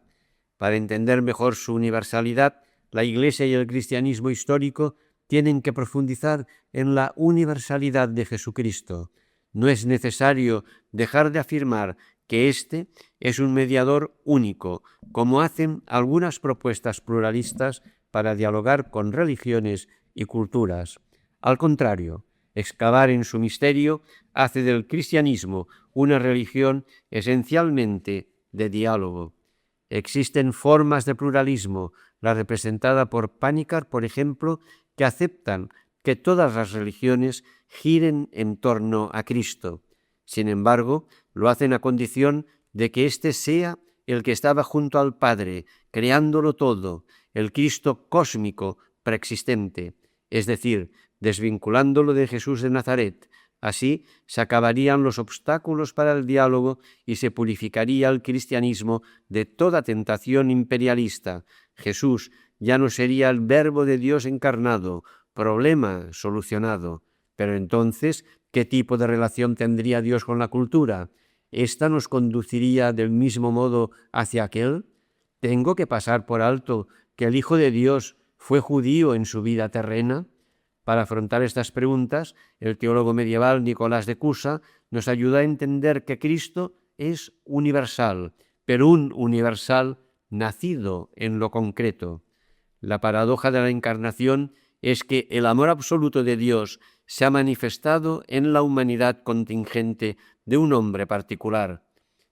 Para entender mejor su universalidad, la Iglesia y el cristianismo histórico tienen que profundizar en la universalidad de Jesucristo. No es necesario dejar de afirmar que éste es un mediador único, como hacen algunas propuestas pluralistas para dialogar con religiones y culturas. Al contrario, excavar en su misterio hace del cristianismo una religión esencialmente de diálogo. Existen formas de pluralismo, la representada por Panikkar, por ejemplo, que aceptan que todas las religiones giren en torno a Cristo. Sin embargo, lo hacen a condición de que éste sea el que estaba junto al Padre, creándolo todo, el Cristo cósmico preexistente, es decir, desvinculándolo de Jesús de Nazaret. Así se acabarían los obstáculos para el diálogo y se purificaría el cristianismo de toda tentación imperialista. Jesús ya no sería el Verbo de Dios encarnado, problema solucionado. Pero entonces, ¿qué tipo de relación tendría Dios con la cultura? ¿Esta nos conduciría del mismo modo hacia aquel? ¿Tengo que pasar por alto que el Hijo de Dios ¿Fue judío en su vida terrena? Para afrontar estas preguntas, el teólogo medieval Nicolás de Cusa nos ayuda a entender que Cristo es universal, pero un universal nacido en lo concreto. La paradoja de la encarnación es que el amor absoluto de Dios se ha manifestado en la humanidad contingente de un hombre particular.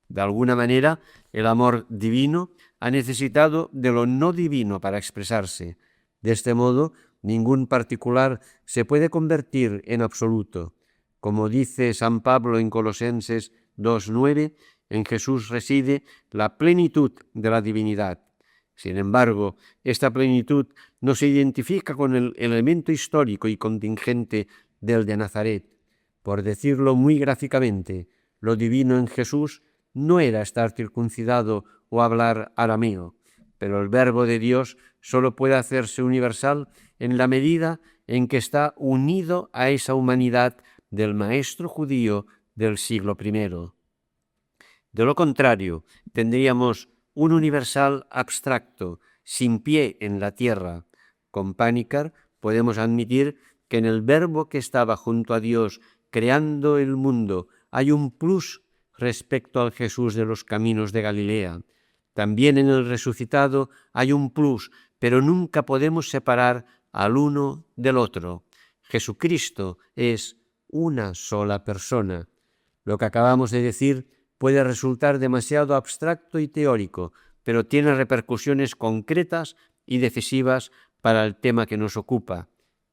De alguna manera, el amor divino ha necesitado de lo no divino para expresarse. De este modo, ningún particular se puede convertir en absoluto. Como dice San Pablo en Colosenses 2:9, en Jesús reside la plenitud de la divinidad. Sin embargo, esta plenitud no se identifica con el elemento histórico y contingente del de Nazaret. Por decirlo muy gráficamente, lo divino en Jesús no era estar circuncidado o hablar arameo, pero el Verbo de Dios solo puede hacerse universal en la medida en que está unido a esa humanidad del maestro judío del siglo I. De lo contrario, tendríamos un universal abstracto, sin pie en la tierra. Con Panikkar podemos admitir que en el Verbo que estaba junto a Dios creando el mundo hay un plus respecto al Jesús de los caminos de Galilea. También en el resucitado hay un plus, pero nunca podemos separar al uno del otro. Jesucristo es una sola persona. Lo que acabamos de decir puede resultar demasiado abstracto y teórico, pero tiene repercusiones concretas y decisivas para el tema que nos ocupa.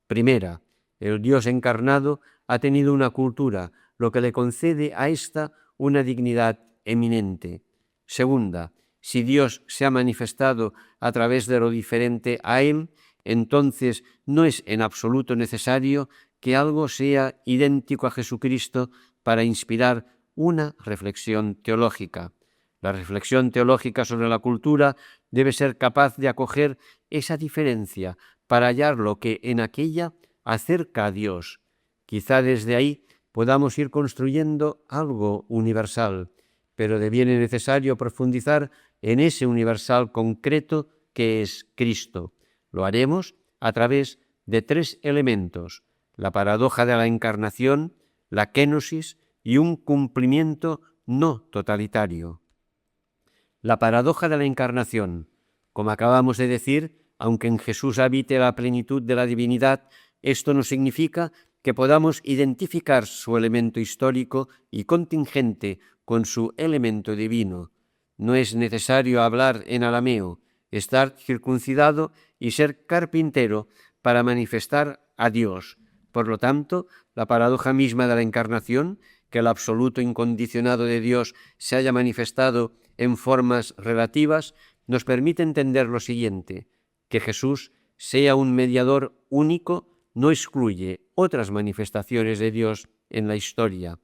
Primera, el Dios encarnado ha tenido una cultura, lo que le concede a ésta una dignidad eminente. Segunda, si Dios se ha manifestado a través de lo diferente a Él, entonces no es en absoluto necesario que algo sea idéntico a Jesucristo para inspirar una reflexión teológica. La reflexión teológica sobre la cultura debe ser capaz de acoger esa diferencia para hallar lo que en aquella acerca a Dios. Quizá desde ahí podamos ir construyendo algo universal, pero deviene necesario profundizar en ese universal concreto que es Cristo. Lo haremos a través de 3 elementos: la paradoja de la encarnación, la kénosis y un cumplimiento no totalitario. La paradoja de la encarnación. Como acabamos de decir, aunque en Jesús habite la plenitud de la divinidad, esto no significa que podamos identificar su elemento histórico y contingente con su elemento divino. No es necesario hablar en arameo, estar circuncidado y ser carpintero para manifestar a Dios. Por lo tanto, la paradoja misma de la encarnación, que el absoluto incondicionado de Dios se haya manifestado en formas relativas, nos permite entender lo siguiente: que Jesús sea un mediador único no excluye otras manifestaciones de Dios en la historia.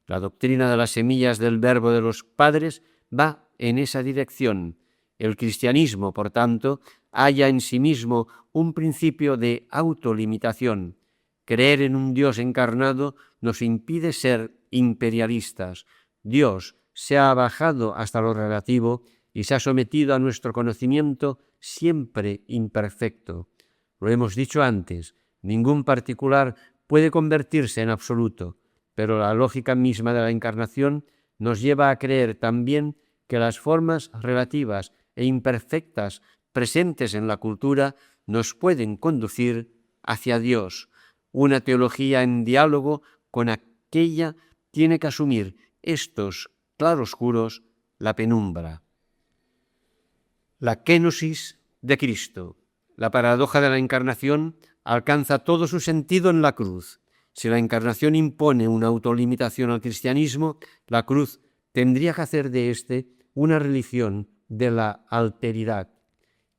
La doctrina de las semillas del Verbo de los padres va en esa dirección. El cristianismo, por tanto, halla en sí mismo un principio de autolimitación. Creer en un Dios encarnado nos impide ser imperialistas. Dios se ha bajado hasta lo relativo y se ha sometido a nuestro conocimiento siempre imperfecto. Lo hemos dicho antes, ningún particular puede convertirse en absoluto, pero la lógica misma de la encarnación nos lleva a creer también que las formas relativas e imperfectas presentes en la cultura nos pueden conducir hacia Dios. Una teología en diálogo con aquella tiene que asumir estos claroscuros, la penumbra. La kénosis de Cristo. La paradoja de la encarnación alcanza todo su sentido en la cruz. Si la encarnación impone una autolimitación al cristianismo, la cruz tendría que hacer de éste una religión de la alteridad.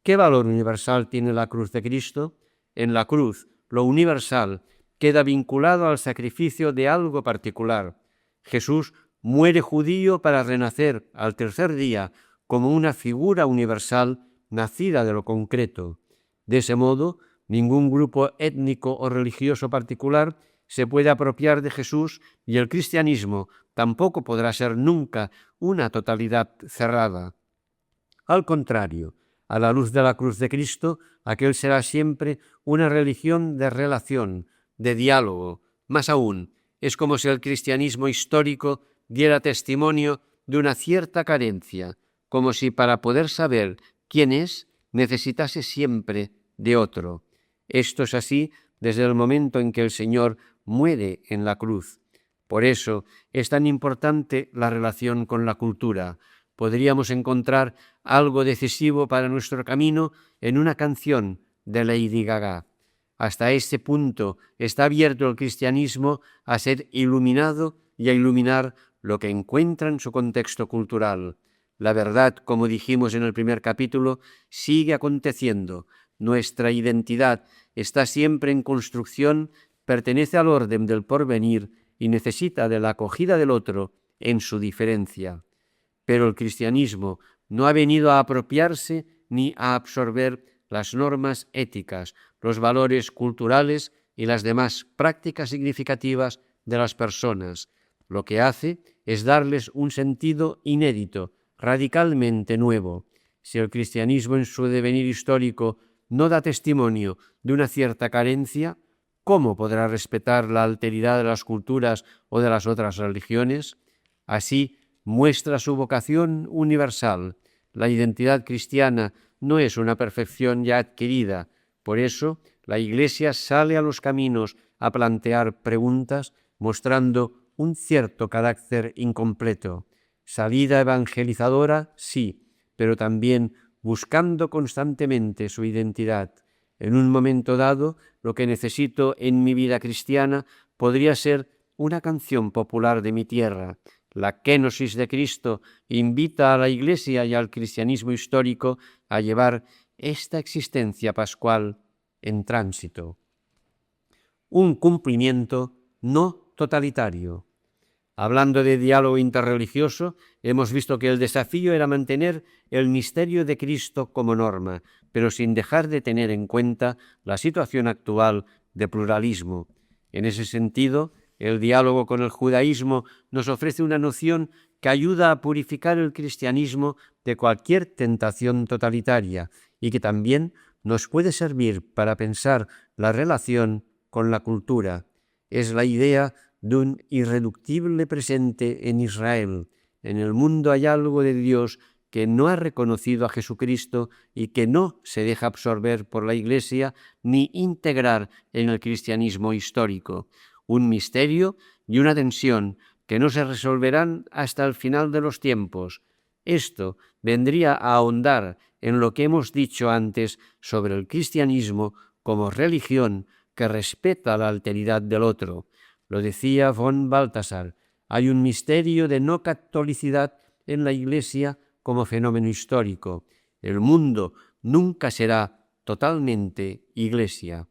¿Qué valor universal tiene la cruz de Cristo? En la cruz, lo universal queda vinculado al sacrificio de algo particular. Jesús muere judío para renacer al tercer día como una figura universal nacida de lo concreto. De ese modo, ningún grupo étnico o religioso particular se puede apropiar de Jesús y el cristianismo tampoco podrá ser nunca una totalidad cerrada. Al contrario, A la luz de la cruz de Cristo, aquel será siempre una religión de relación, de diálogo. Más aún, es como si el cristianismo histórico diera testimonio de una cierta carencia, como si para poder saber quién es, necesitase siempre de otro. Esto es así desde el momento en que el Señor muere en la cruz. Por eso es tan importante la relación con la cultura. Podríamos encontrar algo decisivo para nuestro camino en una canción de Lady Gaga. Hasta este punto está abierto el cristianismo a ser iluminado y a iluminar lo que encuentra en su contexto cultural. La verdad, como dijimos en el primer capítulo, sigue aconteciendo. Nuestra identidad está siempre en construcción, pertenece al orden del porvenir y necesita de la acogida del otro en su diferencia. Pero el cristianismo no ha venido a apropiarse ni a absorber las normas éticas, los valores culturales y las demás prácticas significativas de las personas. Lo que hace es darles un sentido inédito, radicalmente nuevo. Si el cristianismo en su devenir histórico no da testimonio de una cierta carencia, ¿cómo podrá respetar la alteridad de las culturas o de las otras religiones? Así muestra su vocación universal. La identidad cristiana no es una perfección ya adquirida. Por eso, la Iglesia sale a los caminos a plantear preguntas mostrando un cierto carácter incompleto. Salida evangelizadora, sí, pero también buscando constantemente su identidad. En un momento dado, lo que necesito en mi vida cristiana podría ser una canción popular de mi tierra. La kénosis de Cristo invita a la Iglesia y al cristianismo histórico a llevar esta existencia pascual en tránsito. Un cumplimiento no totalitario. Hablando de diálogo interreligioso, hemos visto que el desafío era mantener el misterio de Cristo como norma, pero sin dejar de tener en cuenta la situación actual de pluralismo. En ese sentido, el diálogo con el judaísmo nos ofrece una noción que ayuda a purificar el cristianismo de cualquier tentación totalitaria y que también nos puede servir para pensar la relación con la cultura. Es la idea de un irreductible presente en Israel. En el mundo hay algo de Dios que no ha reconocido a Jesucristo y que no se deja absorber por la Iglesia ni integrar en el cristianismo histórico. Un misterio y una tensión que no se resolverán hasta el final de los tiempos. Esto vendría a ahondar en lo que hemos dicho antes sobre el cristianismo como religión que respeta la alteridad del otro. Lo decía von Balthasar, hay un misterio de no catolicidad en la Iglesia como fenómeno histórico. El mundo nunca será totalmente Iglesia.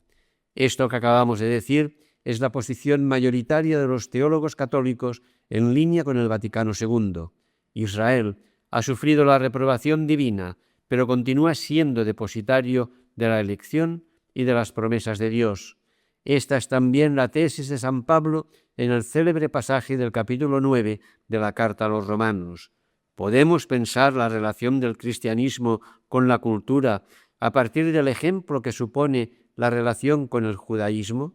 Esto que acabamos de decir es la posición mayoritaria de los teólogos católicos en línea con el Vaticano II. Israel ha sufrido la reprobación divina, pero continúa siendo depositario de la elección y de las promesas de Dios. Esta es también la tesis de San Pablo en el célebre pasaje del capítulo 9 de la Carta a los Romanos. ¿Podemos pensar la relación del cristianismo con la cultura a partir del ejemplo que supone la relación con el judaísmo?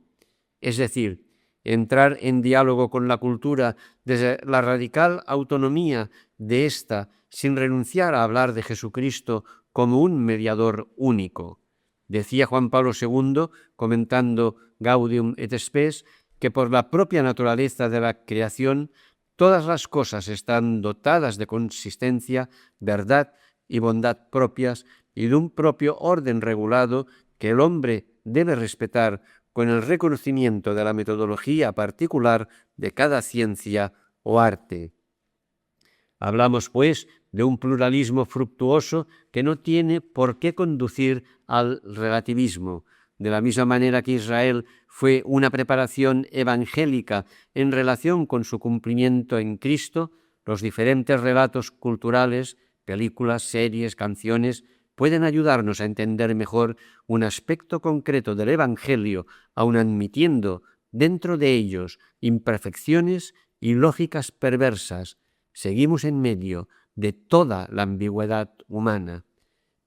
Es decir, entrar en diálogo con la cultura desde la radical autonomía de ésta sin renunciar a hablar de Jesucristo como un mediador único. Decía Juan Pablo II, comentando Gaudium et Spes, que por la propia naturaleza de la creación todas las cosas están dotadas de consistencia, verdad y bondad propias y de un propio orden regulado que el hombre debe respetar con el reconocimiento de la metodología particular de cada ciencia o arte. Hablamos, pues, de un pluralismo fructuoso que no tiene por qué conducir al relativismo. De la misma manera que Israel fue una preparación evangélica en relación con su cumplimiento en Cristo, los diferentes relatos culturales, películas, series, canciones, pueden ayudarnos a entender mejor un aspecto concreto del Evangelio, aun admitiendo dentro de ellos imperfecciones y lógicas perversas. Seguimos en medio de toda la ambigüedad humana.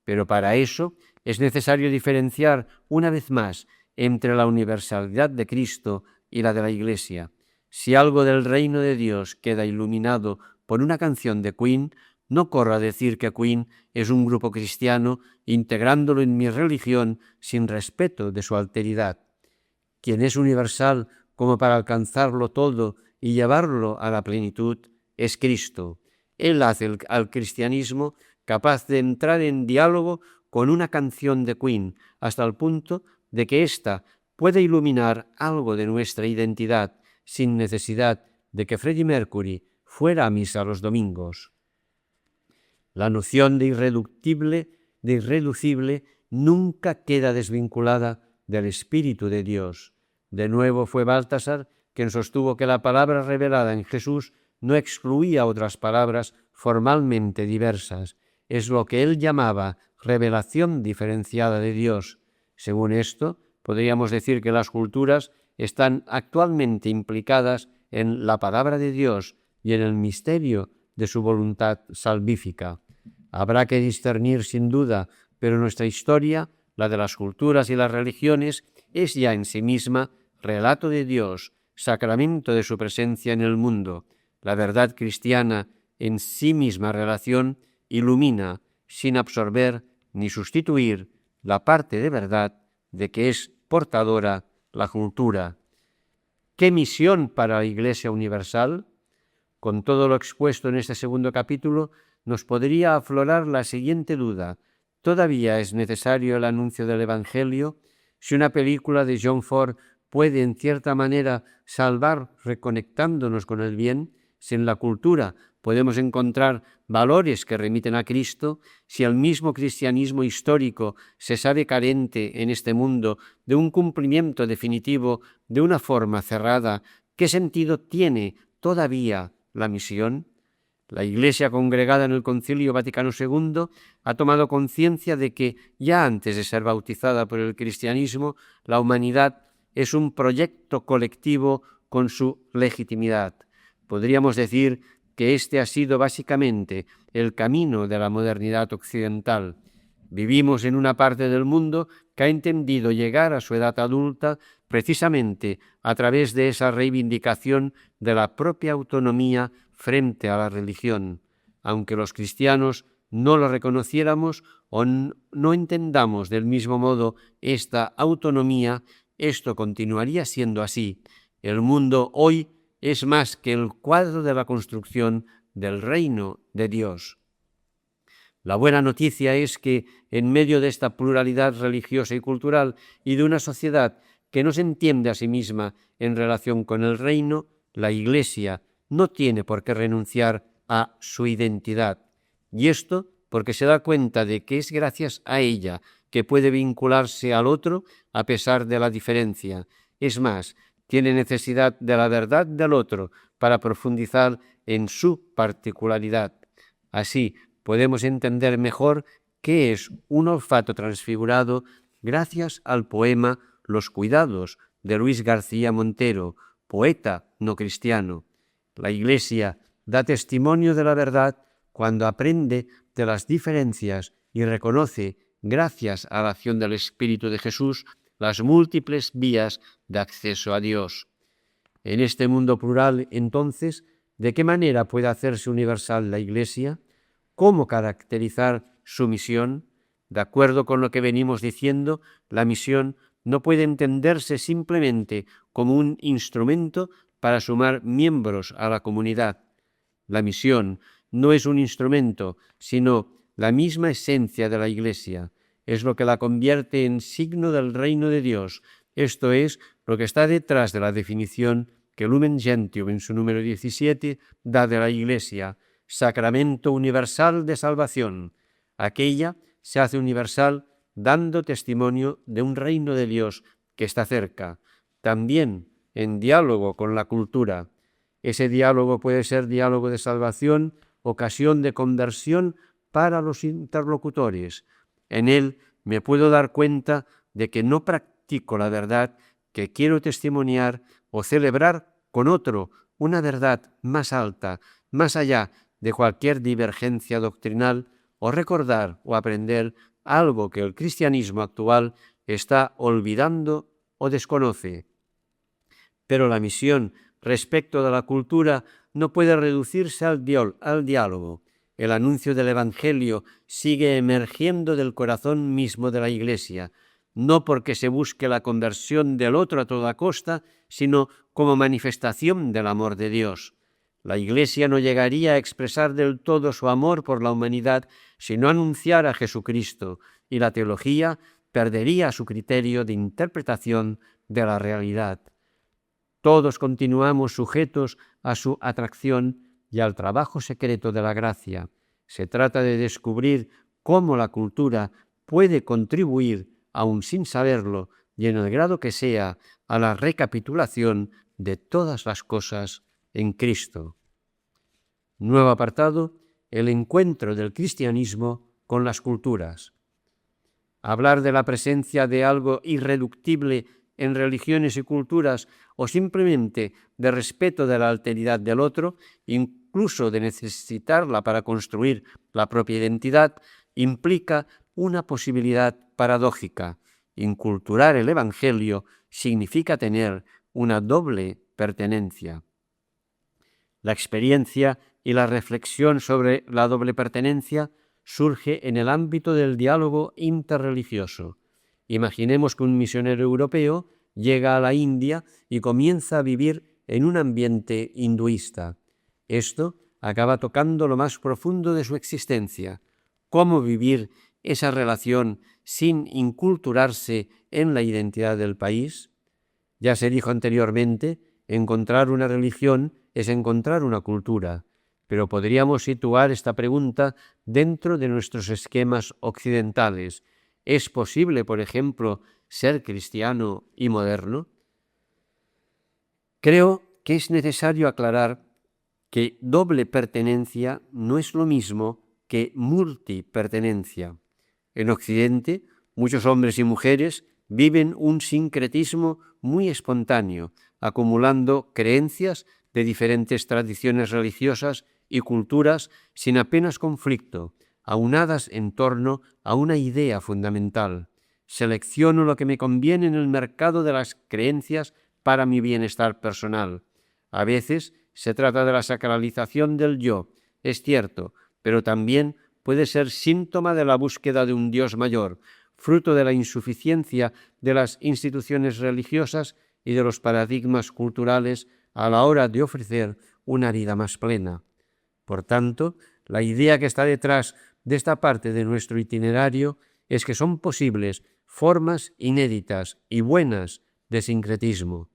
pero para eso es necesario diferenciar una vez más entre la universalidad de Cristo y la de la Iglesia. Si algo del reino de Dios queda iluminado por una canción de Queen, no corro a decir que Queen es un grupo cristiano integrándolo en mi religión sin respeto de su alteridad. Quien es universal como para alcanzarlo todo y llevarlo a la plenitud es Cristo. Él hace al cristianismo capaz de entrar en diálogo con una canción de Queen hasta el punto de que ésta puede iluminar algo de nuestra identidad sin necesidad de que Freddie Mercury fuera a misa los domingos. La noción de irreductible, de irreducible, nunca queda desvinculada del Espíritu de Dios. De nuevo fue Baltasar quien sostuvo que la palabra revelada en Jesús no excluía otras palabras formalmente diversas. Es lo que él llamaba revelación diferenciada de Dios. Según esto, podríamos decir que las culturas están actualmente implicadas en la palabra de Dios y en el misterio de su voluntad salvífica. Habrá que discernir sin duda, pero nuestra historia, la de las culturas y las religiones, es ya en sí misma relato de Dios, sacramento de su presencia en el mundo. La verdad cristiana, en sí misma relación, ilumina, sin absorber ni sustituir, la parte de verdad de que es portadora la cultura. ¿Qué misión para la Iglesia universal? Con todo lo expuesto en este segundo capítulo, nos podría aflorar la siguiente duda. ¿Todavía es necesario el anuncio del Evangelio? Si una película de John Ford puede en cierta manera salvar reconectándonos con el bien, si en la cultura podemos encontrar valores que remiten a Cristo, si el mismo cristianismo histórico se sabe carente en este mundo de un cumplimiento definitivo de una forma cerrada, ¿qué sentido tiene todavía la misión? La Iglesia congregada en el Concilio Vaticano II ha tomado conciencia de que, ya antes de ser bautizada por el cristianismo, la humanidad es un proyecto colectivo con su legitimidad. Podríamos decir que este ha sido básicamente el camino de la modernidad occidental. Vivimos en una parte del mundo que ha entendido llegar a su edad adulta precisamente a través de esa reivindicación de la propia autonomía frente a la religión. Aunque los cristianos no lo reconociéramos o no entendamos del mismo modo esta autonomía, esto continuaría siendo así. El mundo hoy es más que el cuadro de la construcción del reino de Dios. La buena noticia es que, en medio de esta pluralidad religiosa y cultural y de una sociedad que no se entiende a sí misma en relación con el reino, la Iglesia no tiene por qué renunciar a su identidad. Y esto porque se da cuenta de que es gracias a ella que puede vincularse al otro a pesar de la diferencia. Es más, tiene necesidad de la verdad del otro para profundizar en su particularidad. Así, podemos entender mejor qué es un olfato transfigurado gracias al poema Los cuidados de Luis García Montero, poeta no cristiano. La Iglesia da testimonio de la verdad cuando aprende de las diferencias y reconoce, gracias a la acción del Espíritu de Jesús, las múltiples vías de acceso a Dios. En este mundo plural, entonces, ¿de qué manera puede hacerse universal la Iglesia? ¿Cómo caracterizar su misión? De acuerdo con lo que venimos diciendo, la misión no puede entenderse simplemente como un instrumento para sumar miembros a la comunidad. La misión no es un instrumento, sino la misma esencia de la Iglesia. Es lo que la convierte en signo del reino de Dios. Esto es lo que está detrás de la definición que Lumen Gentium en su número 17 da de la Iglesia: sacramento universal de salvación. Aquella se hace universal dando testimonio de un reino de Dios que está cerca, también en diálogo con la cultura. Ese diálogo puede ser diálogo de salvación, ocasión de conversión para los interlocutores. En él me puedo dar cuenta de que no practico la verdad que quiero testimoniar o celebrar con otro una verdad más alta, más allá de cualquier divergencia doctrinal, o recordar o aprender algo que el cristianismo actual está olvidando o desconoce. Pero la misión respecto de la cultura no puede reducirse al diálogo. El anuncio del Evangelio sigue emergiendo del corazón mismo de la Iglesia, no porque se busque la conversión del otro a toda costa, sino como manifestación del amor de Dios. La Iglesia no llegaría a expresar del todo su amor por la humanidad si no anunciara a Jesucristo, y la teología perdería su criterio de interpretación de la realidad. Todos continuamos sujetos a su atracción y al trabajo secreto de la gracia. Se trata de descubrir cómo la cultura puede contribuir, aun sin saberlo, y en el grado que sea, a la recapitulación de todas las cosas en Cristo. Nuevo apartado: el encuentro del cristianismo con las culturas. Hablar de la presencia de algo irreductible en religiones y culturas, o simplemente de respeto de la alteridad del otro, incluso de necesitarla para construir la propia identidad, implica una posibilidad paradójica. Inculturar el Evangelio significa tener una doble pertenencia. La experiencia y la reflexión sobre la doble pertenencia surge en el ámbito del diálogo interreligioso. Imaginemos que un misionero europeo llega a la India y comienza a vivir en un ambiente hinduista. Esto acaba tocando lo más profundo de su existencia. ¿Cómo vivir esa relación sin inculturarse en la identidad del país? Ya se dijo anteriormente, encontrar una religión es encontrar una cultura, pero podríamos situar esta pregunta dentro de nuestros esquemas occidentales. ¿Es posible, por ejemplo, ser cristiano y moderno? Creo que es necesario aclarar que doble pertenencia no es lo mismo que multipertenencia. En Occidente, muchos hombres y mujeres viven un sincretismo muy espontáneo, acumulando creencias de diferentes tradiciones religiosas y culturas sin apenas conflicto, aunadas en torno a una idea fundamental. Selecciono lo que me conviene en el mercado de las creencias para mi bienestar personal. A veces se trata de la sacralización del yo, es cierto, pero también puede ser síntoma de la búsqueda de un Dios mayor, fruto de la insuficiencia de las instituciones religiosas y de los paradigmas culturales a la hora de ofrecer una vida más plena. Por tanto, la idea que está detrás de esta parte de nuestro itinerario es que son posibles formas inéditas y buenas de sincretismo,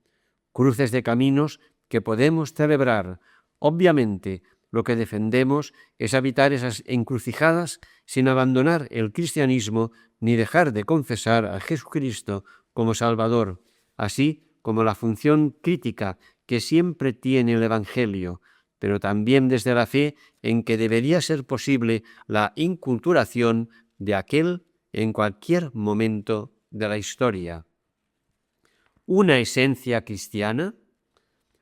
cruces de caminos que podemos celebrar. Obviamente, lo que defendemos es evitar esas encrucijadas sin abandonar el cristianismo ni dejar de confesar a Jesucristo como Salvador, así como la función crítica que siempre tiene el Evangelio, pero también desde la fe en que debería ser posible la inculturación de aquel en cualquier momento de la historia. ¿Una esencia cristiana?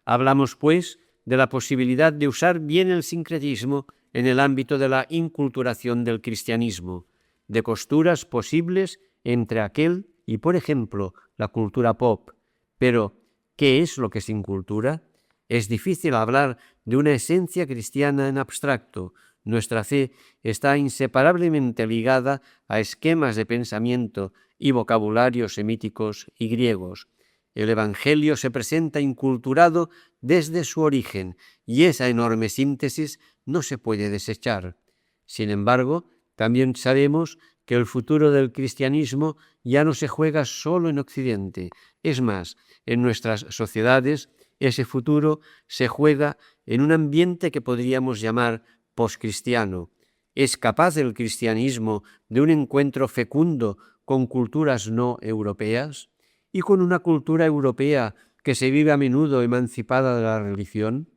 Hablamos, pues, de la posibilidad de usar bien el sincretismo en el ámbito de la inculturación del cristianismo, de costuras posibles entre aquel y, por ejemplo, la cultura pop. Pero, ¿qué es lo que es incultura? Es difícil hablar de una esencia cristiana en abstracto. Nuestra fe está inseparablemente ligada a esquemas de pensamiento y vocabulario semíticos y griegos. El Evangelio se presenta inculturado desde su origen y esa enorme síntesis no se puede desechar. Sin embargo, también sabemos que el futuro del cristianismo ya no se juega solo en Occidente. Es más, en nuestras sociedades ese futuro se juega en un ambiente que podríamos llamar poscristiano. ¿Es capaz el cristianismo de un encuentro fecundo con culturas no europeas y con una cultura europea que se vive a menudo emancipada de la religión?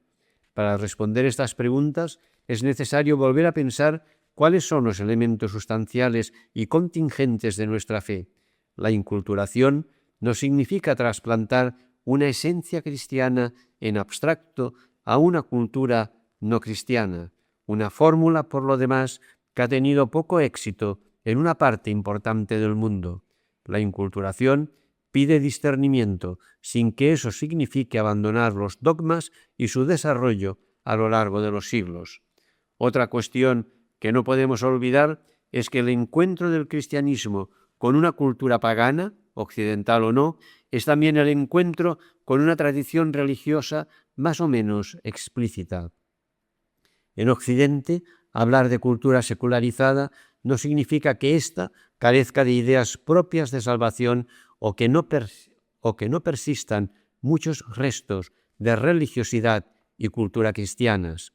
Para responder estas preguntas es necesario volver a pensar cuáles son los elementos sustanciales y contingentes de nuestra fe. La inculturación no significa trasplantar una esencia cristiana en abstracto a una cultura no cristiana, una fórmula, por lo demás, que ha tenido poco éxito en una parte importante del mundo. La inculturación pide discernimiento, sin que eso signifique abandonar los dogmas y su desarrollo a lo largo de los siglos. Otra cuestión que no podemos olvidar es que el encuentro del cristianismo con una cultura pagana, occidental o no, es también el encuentro con una tradición religiosa más o menos explícita. En Occidente, hablar de cultura secularizada no significa que ésta carezca de ideas propias de salvación o que no persistan muchos restos de religiosidad y cultura cristianas.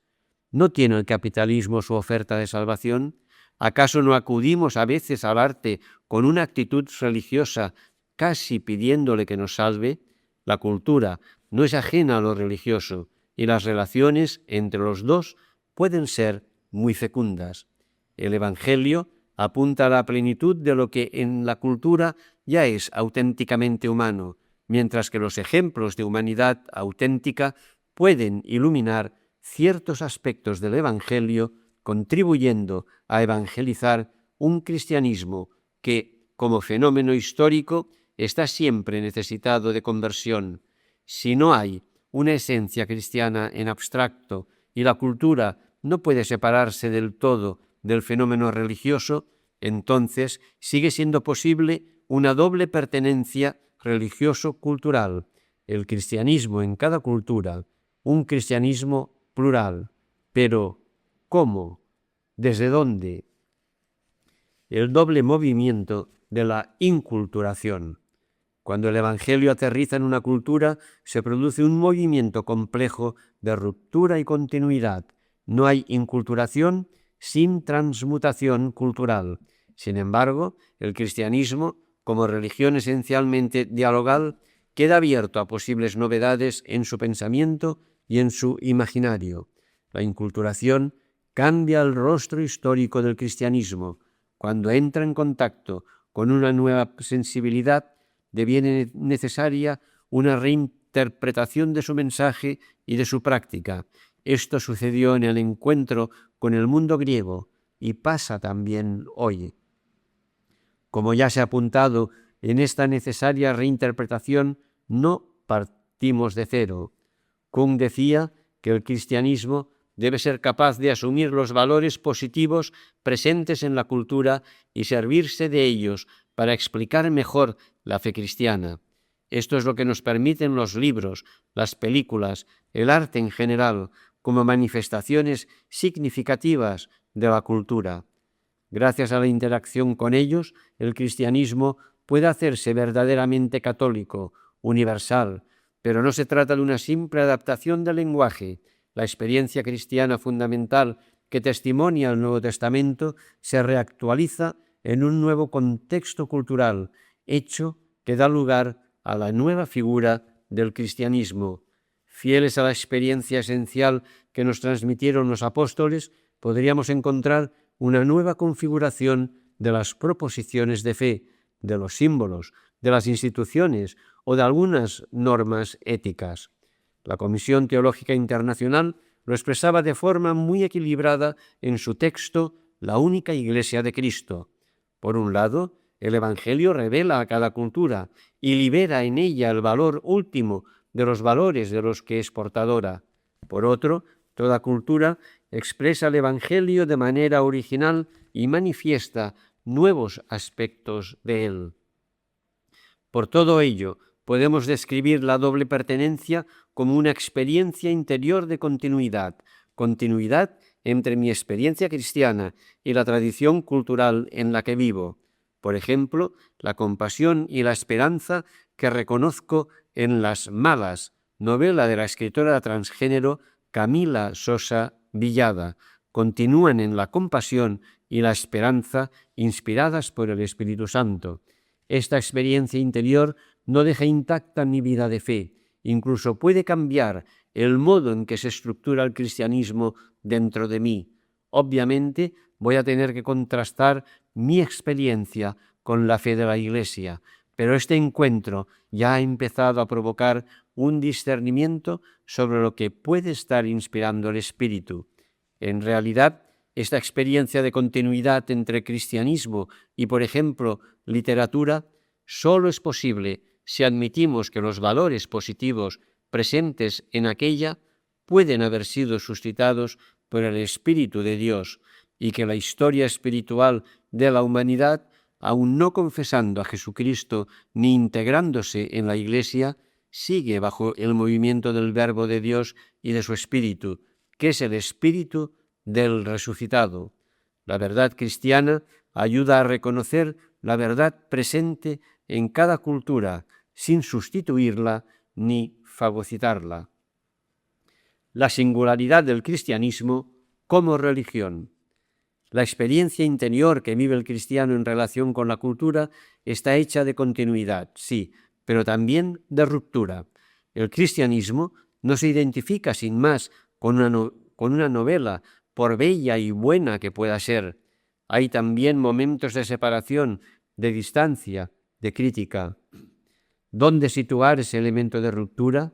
¿No tiene el capitalismo su oferta de salvación? ¿Acaso no acudimos a veces al arte con una actitud religiosa, casi pidiéndole que nos salve? La cultura no es ajena a lo religioso y las relaciones entre los dos pueden ser muy fecundas. El Evangelio apunta a la plenitud de lo que en la cultura ya es auténticamente humano, mientras que los ejemplos de humanidad auténtica pueden iluminar ciertos aspectos del Evangelio, contribuyendo a evangelizar un cristianismo que, como fenómeno histórico, está siempre necesitado de conversión. Si no hay una esencia cristiana en abstracto y la cultura no puede separarse del todo del fenómeno religioso, entonces sigue siendo posible una doble pertenencia religioso-cultural, el cristianismo en cada cultura, un cristianismo plural. Pero, ¿cómo? ¿Desde dónde? El doble movimiento de la inculturación. Cuando el Evangelio aterriza en una cultura, se produce un movimiento complejo de ruptura y continuidad. No hay inculturación sin transmutación cultural. Sin embargo, el cristianismo, como religión esencialmente dialogal, queda abierto a posibles novedades en su pensamiento y en su imaginario. La inculturación cambia el rostro histórico del cristianismo. Cuando entra en contacto con una nueva sensibilidad, deviene necesaria una reinterpretación de su mensaje y de su práctica. Esto sucedió en el encuentro con el mundo griego y pasa también hoy. Como ya se ha apuntado, en esta necesaria reinterpretación no partimos de cero. Kuhn decía que el cristianismo debe ser capaz de asumir los valores positivos presentes en la cultura y servirse de ellos para explicar mejor la fe cristiana. Esto es lo que nos permiten los libros, las películas, el arte en general, como manifestaciones significativas de la cultura. Gracias a la interacción con ellos, el cristianismo puede hacerse verdaderamente católico, universal, pero no se trata de una simple adaptación del lenguaje. La experiencia cristiana fundamental que testimonia el Nuevo Testamento se reactualiza en un nuevo contexto cultural, hecho que da lugar a la nueva figura del cristianismo. Fieles a la experiencia esencial que nos transmitieron los apóstoles, podríamos encontrar una nueva configuración de las proposiciones de fe, de los símbolos, de las instituciones o de algunas normas éticas. La Comisión Teológica Internacional lo expresaba de forma muy equilibrada en su texto La única Iglesia de Cristo. Por un lado, el Evangelio revela a cada cultura y libera en ella el valor último de los valores de los que es portadora. Por otro, toda cultura expresa el Evangelio de manera original y manifiesta nuevos aspectos de él. Por todo ello, podemos describir la doble pertenencia como una experiencia interior de continuidad entre mi experiencia cristiana y la tradición cultural en la que vivo. Por ejemplo, la compasión y la esperanza que reconozco en Las Malas, novela de la escritora transgénero Camila Sosa Villada, continúan en la compasión y la esperanza inspiradas por el Espíritu Santo. Esta experiencia interior no deja intacta mi vida de fe, incluso puede cambiar el modo en que se estructura el cristianismo dentro de mí. Obviamente voy a tener que contrastar mi experiencia con la fe de la Iglesia, pero este encuentro ya ha empezado a provocar un discernimiento sobre lo que puede estar inspirando el Espíritu. En realidad, esta experiencia de continuidad entre cristianismo y, por ejemplo, literatura, solo es posible si admitimos que los valores positivos presentes en aquella pueden haber sido suscitados por el Espíritu de Dios y que la historia espiritual de la humanidad, aun no confesando a Jesucristo ni integrándose en la Iglesia, sigue bajo el movimiento del Verbo de Dios y de su Espíritu, que es el Espíritu del resucitado. La verdad cristiana ayuda a reconocer la verdad presente en cada cultura, sin sustituirla ni fagocitarla. La singularidad del cristianismo como religión. La experiencia interior que vive el cristiano en relación con la cultura está hecha de continuidad, sí, pero también de ruptura. El cristianismo no se identifica sin más con una novela, por bella y buena que pueda ser. Hay también momentos de separación, de distancia, de crítica. ¿Dónde situar ese elemento de ruptura?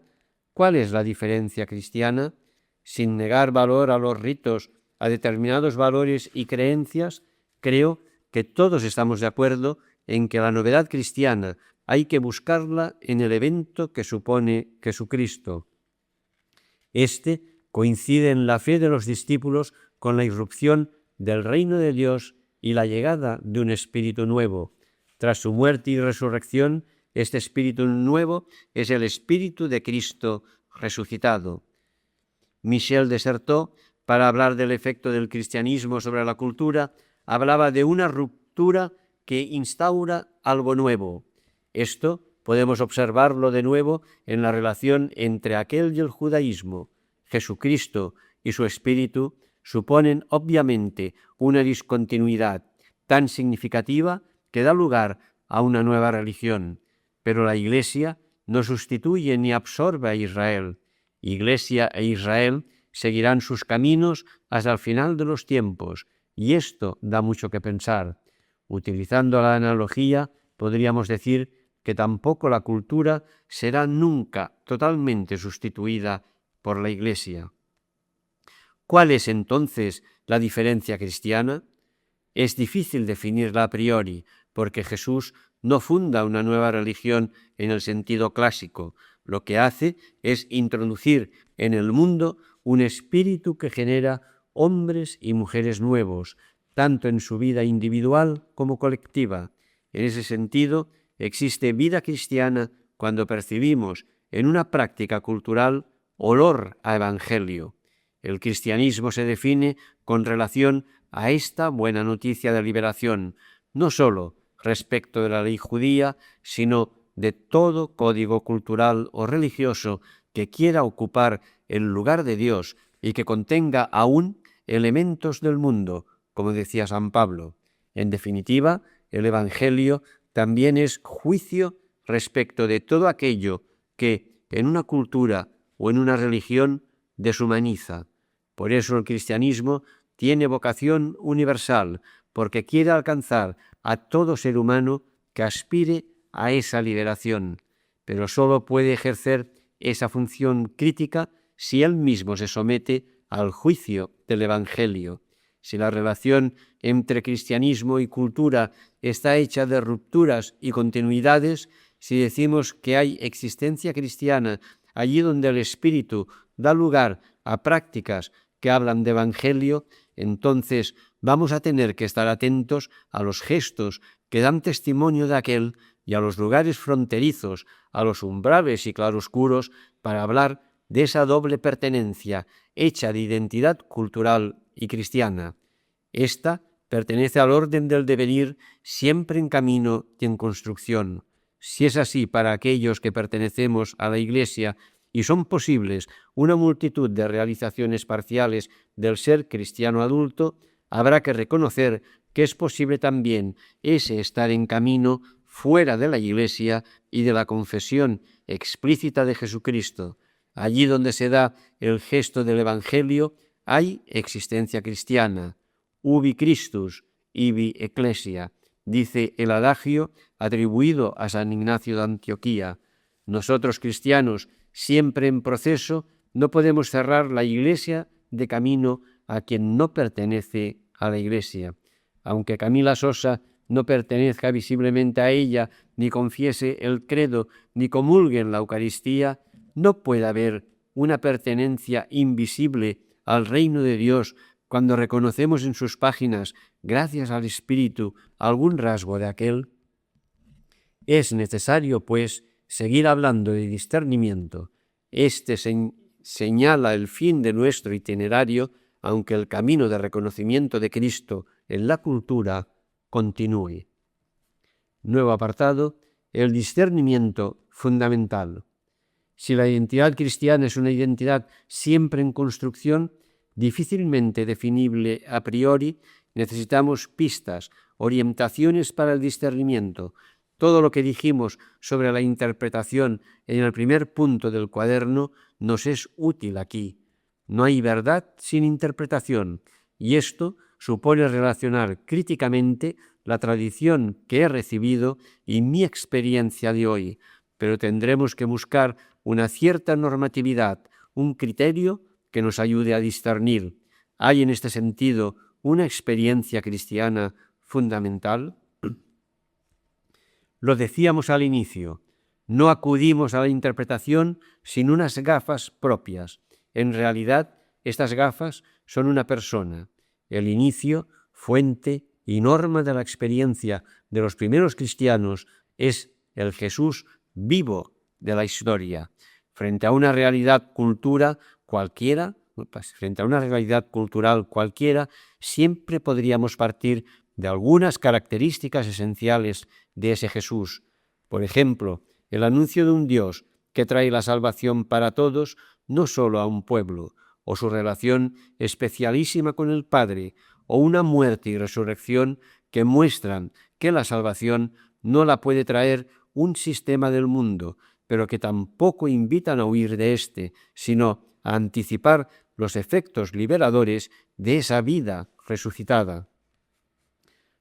¿Cuál es la diferencia cristiana? Sin negar valor a los ritos, a determinados valores y creencias, creo que todos estamos de acuerdo en que la novedad cristiana hay que buscarla en el evento que supone Jesucristo. Este coincide en la fe de los discípulos con la irrupción del reino de Dios y la llegada de un espíritu nuevo. Tras su muerte y resurrección, este espíritu nuevo es el espíritu de Cristo resucitado. Michel de Certeau, para hablar del efecto del cristianismo sobre la cultura, hablaba de una ruptura que instaura algo nuevo. Esto podemos observarlo de nuevo en la relación entre aquel y el judaísmo. Jesucristo y su espíritu suponen obviamente una discontinuidad tan significativa que da lugar a una nueva religión. Pero la Iglesia no sustituye ni absorbe a Israel. Iglesia e Israel seguirán sus caminos hasta el final de los tiempos, y esto da mucho que pensar. Utilizando la analogía, podríamos decir que tampoco la cultura será nunca totalmente sustituida por la Iglesia. ¿Cuál es entonces la diferencia cristiana? Es difícil definirla a priori, porque Jesús no funda una nueva religión en el sentido clásico. Lo que hace es introducir en el mundo un espíritu que genera hombres y mujeres nuevos, tanto en su vida individual como colectiva. En ese sentido, existe vida cristiana cuando percibimos en una práctica cultural olor a evangelio. El cristianismo se define con relación a esta buena noticia de liberación, no sólo respecto de la ley judía, sino de todo código cultural o religioso que quiera ocupar el lugar de Dios y que contenga aún elementos del mundo, como decía San Pablo. En definitiva, el Evangelio también es juicio respecto de todo aquello que en una cultura o en una religión deshumaniza. Por eso el cristianismo tiene vocación universal, porque quiere alcanzar a todo ser humano que aspire a esa liberación, pero solo puede ejercer esa función crítica si él mismo se somete al juicio del Evangelio. Si la relación entre cristianismo y cultura está hecha de rupturas y continuidades, si decimos que hay existencia cristiana allí donde el Espíritu da lugar a prácticas que hablan de Evangelio, entonces vamos a tener que estar atentos a los gestos que dan testimonio de aquel y a los lugares fronterizos, a los umbrales y claroscuros, para hablar de esa doble pertenencia hecha de identidad cultural y cristiana. Esta pertenece al orden del devenir siempre en camino y en construcción. Si es así para aquellos que pertenecemos a la Iglesia y son posibles una multitud de realizaciones parciales del ser cristiano adulto, habrá que reconocer que es posible también ese estar en camino fuera de la Iglesia y de la confesión explícita de Jesucristo. Allí donde se da el gesto del Evangelio hay existencia cristiana. Ubi Christus, ibi Ecclesia, dice el adagio atribuido a San Ignacio de Antioquía. Nosotros cristianos, siempre en proceso, no podemos cerrar la Iglesia de camino a quien no pertenece a la Iglesia. Aunque Camila Sosa no pertenezca visiblemente a ella, ni confiese el credo, ni comulgue en la Eucaristía, no puede haber una pertenencia invisible al reino de Dios cuando reconocemos en sus páginas, gracias al Espíritu, algún rasgo de aquel. Es necesario, pues, seguir hablando de discernimiento. Este señala el fin de nuestro itinerario, aunque el camino de reconocimiento de Cristo en la cultura continúe. Nuevo apartado, el discernimiento fundamental. Si la identidad cristiana es una identidad siempre en construcción, difícilmente definible a priori, necesitamos pistas, orientaciones para el discernimiento. Todo lo que dijimos sobre la interpretación en el primer punto del cuaderno nos es útil aquí. No hay verdad sin interpretación, y esto supone relacionar críticamente la tradición que he recibido y mi experiencia de hoy, pero tendremos que buscar una cierta normatividad, un criterio que nos ayude a discernir. ¿Hay en este sentido una experiencia cristiana fundamental? Lo decíamos al inicio, no acudimos a la interpretación sin unas gafas propias. En realidad, estas gafas son una persona, el inicio, fuente y norma de la experiencia de los primeros cristianos es el Jesús vivo de la historia. Frente a una realidad cultural cualquiera, siempre podríamos partir de algunas características esenciales de ese Jesús. Por ejemplo, el anuncio de un Dios que trae la salvación para todos, no solo a un pueblo, o su relación especialísima con el Padre, o una muerte y resurrección que muestran que la salvación no la puede traer un sistema del mundo, pero que tampoco invitan a huir de éste, sino a anticipar los efectos liberadores de esa vida resucitada.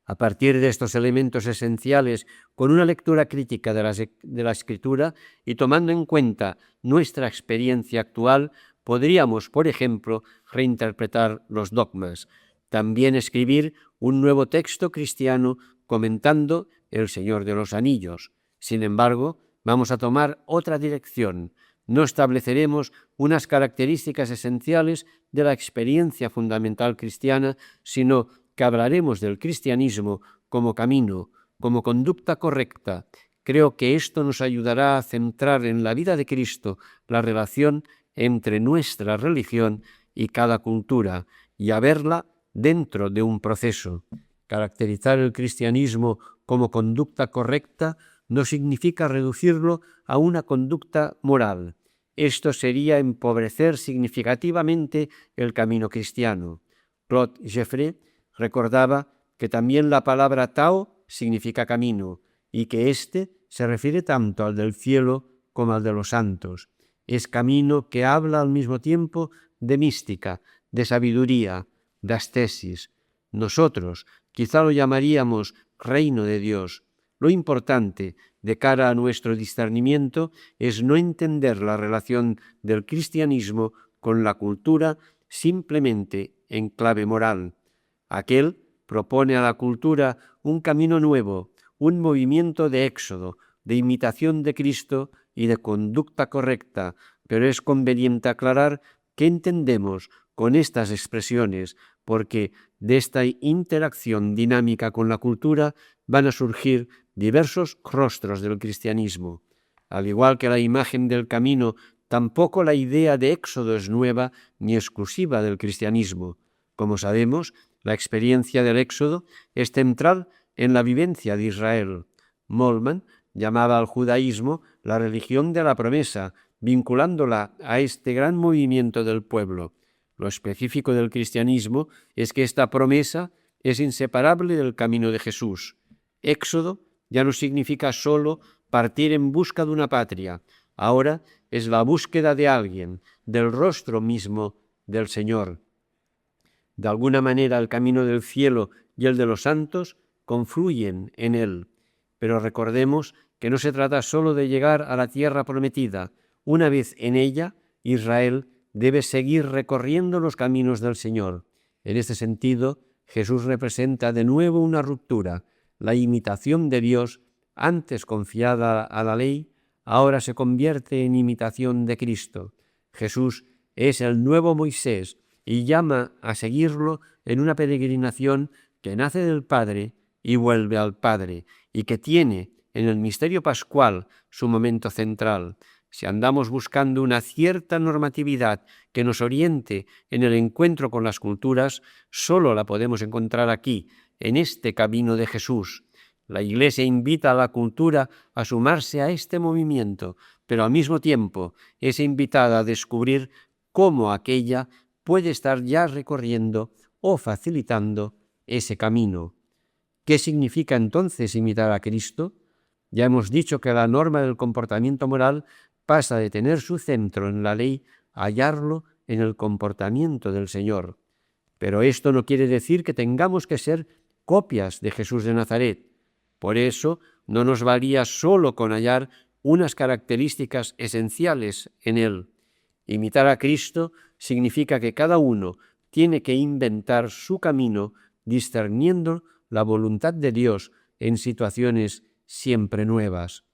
A partir de estos elementos esenciales, con una lectura crítica de la Escritura y tomando en cuenta nuestra experiencia actual, podríamos, por ejemplo, reinterpretar los dogmas. También escribir un nuevo texto cristiano comentando El Señor de los Anillos. Sin embargo, vamos a tomar otra dirección. No estableceremos unas características esenciales de la experiencia fundamental cristiana, sino que hablaremos del cristianismo como camino, como conducta correcta. Creo que esto nos ayudará a centrar en la vida de Cristo la relación entre nuestra religión y cada cultura y a verla dentro de un proceso. Caracterizar el cristianismo como conducta correcta no significa reducirlo a una conducta moral. Esto sería empobrecer significativamente el camino cristiano. Claude Jeffrey recordaba que también la palabra Tao significa camino y que éste se refiere tanto al del cielo como al de los santos. Es camino que habla al mismo tiempo de mística, de sabiduría, de ascesis. Nosotros quizá lo llamaríamos reino de Dios. Lo importante de cara a nuestro discernimiento es no entender la relación del cristianismo con la cultura simplemente en clave moral. Aquel propone a la cultura un camino nuevo, un movimiento de éxodo, de imitación de Cristo y de conducta correcta, pero es conveniente aclarar qué entendemos con estas expresiones, porque de esta interacción dinámica con la cultura van a surgir diversos rostros del cristianismo. Al igual que la imagen del camino, tampoco la idea de éxodo es nueva ni exclusiva del cristianismo. Como sabemos, la experiencia del éxodo es central en la vivencia de Israel. Moltmann llamaba al judaísmo la religión de la promesa, vinculándola a este gran movimiento del pueblo. Lo específico del cristianismo es que esta promesa es inseparable del camino de Jesús. Éxodo ya no significa solo partir en busca de una patria. Ahora es la búsqueda de alguien, del rostro mismo del Señor. De alguna manera el camino del cielo y el de los santos confluyen en él. Pero recordemos que no se trata solo de llegar a la tierra prometida. Una vez en ella, Israel debe seguir recorriendo los caminos del Señor. En este sentido, Jesús representa de nuevo una ruptura. La imitación de Dios, antes confiada a la ley, ahora se convierte en imitación de Cristo. Jesús es el nuevo Moisés y llama a seguirlo en una peregrinación que nace del Padre y vuelve al Padre, y que tiene en el misterio pascual su momento central. Si andamos buscando una cierta normatividad que nos oriente en el encuentro con las culturas, solo la podemos encontrar aquí, en este camino de Jesús. La Iglesia invita a la cultura a sumarse a este movimiento, pero al mismo tiempo es invitada a descubrir cómo aquella puede estar ya recorriendo o facilitando ese camino. ¿Qué significa entonces imitar a Cristo? Ya hemos dicho que la norma del comportamiento moral pasa de tener su centro en la ley a hallarlo en el comportamiento del Señor. Pero esto no quiere decir que tengamos que ser copias de Jesús de Nazaret. Por eso no nos valía solo con hallar unas características esenciales en él. Imitar a Cristo significa que cada uno tiene que inventar su camino discerniendo la voluntad de Dios en situaciones siempre nuevas.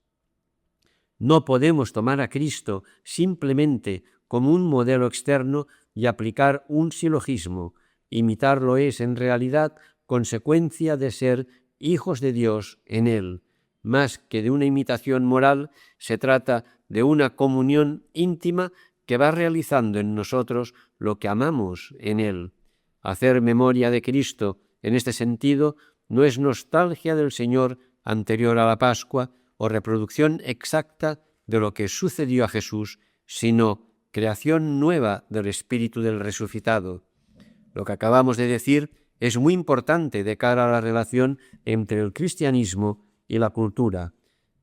No podemos tomar a Cristo simplemente como un modelo externo y aplicar un silogismo. Imitarlo es, en realidad, consecuencia de ser hijos de Dios en Él. Más que de una imitación moral, se trata de una comunión íntima que va realizando en nosotros lo que amamos en Él. Hacer memoria de Cristo, en este sentido, no es nostalgia del Señor anterior a la Pascua o reproducción exacta de lo que sucedió a Jesús, sino creación nueva del Espíritu del resucitado. Lo que acabamos de decir es muy importante de cara a la relación entre el cristianismo y la cultura.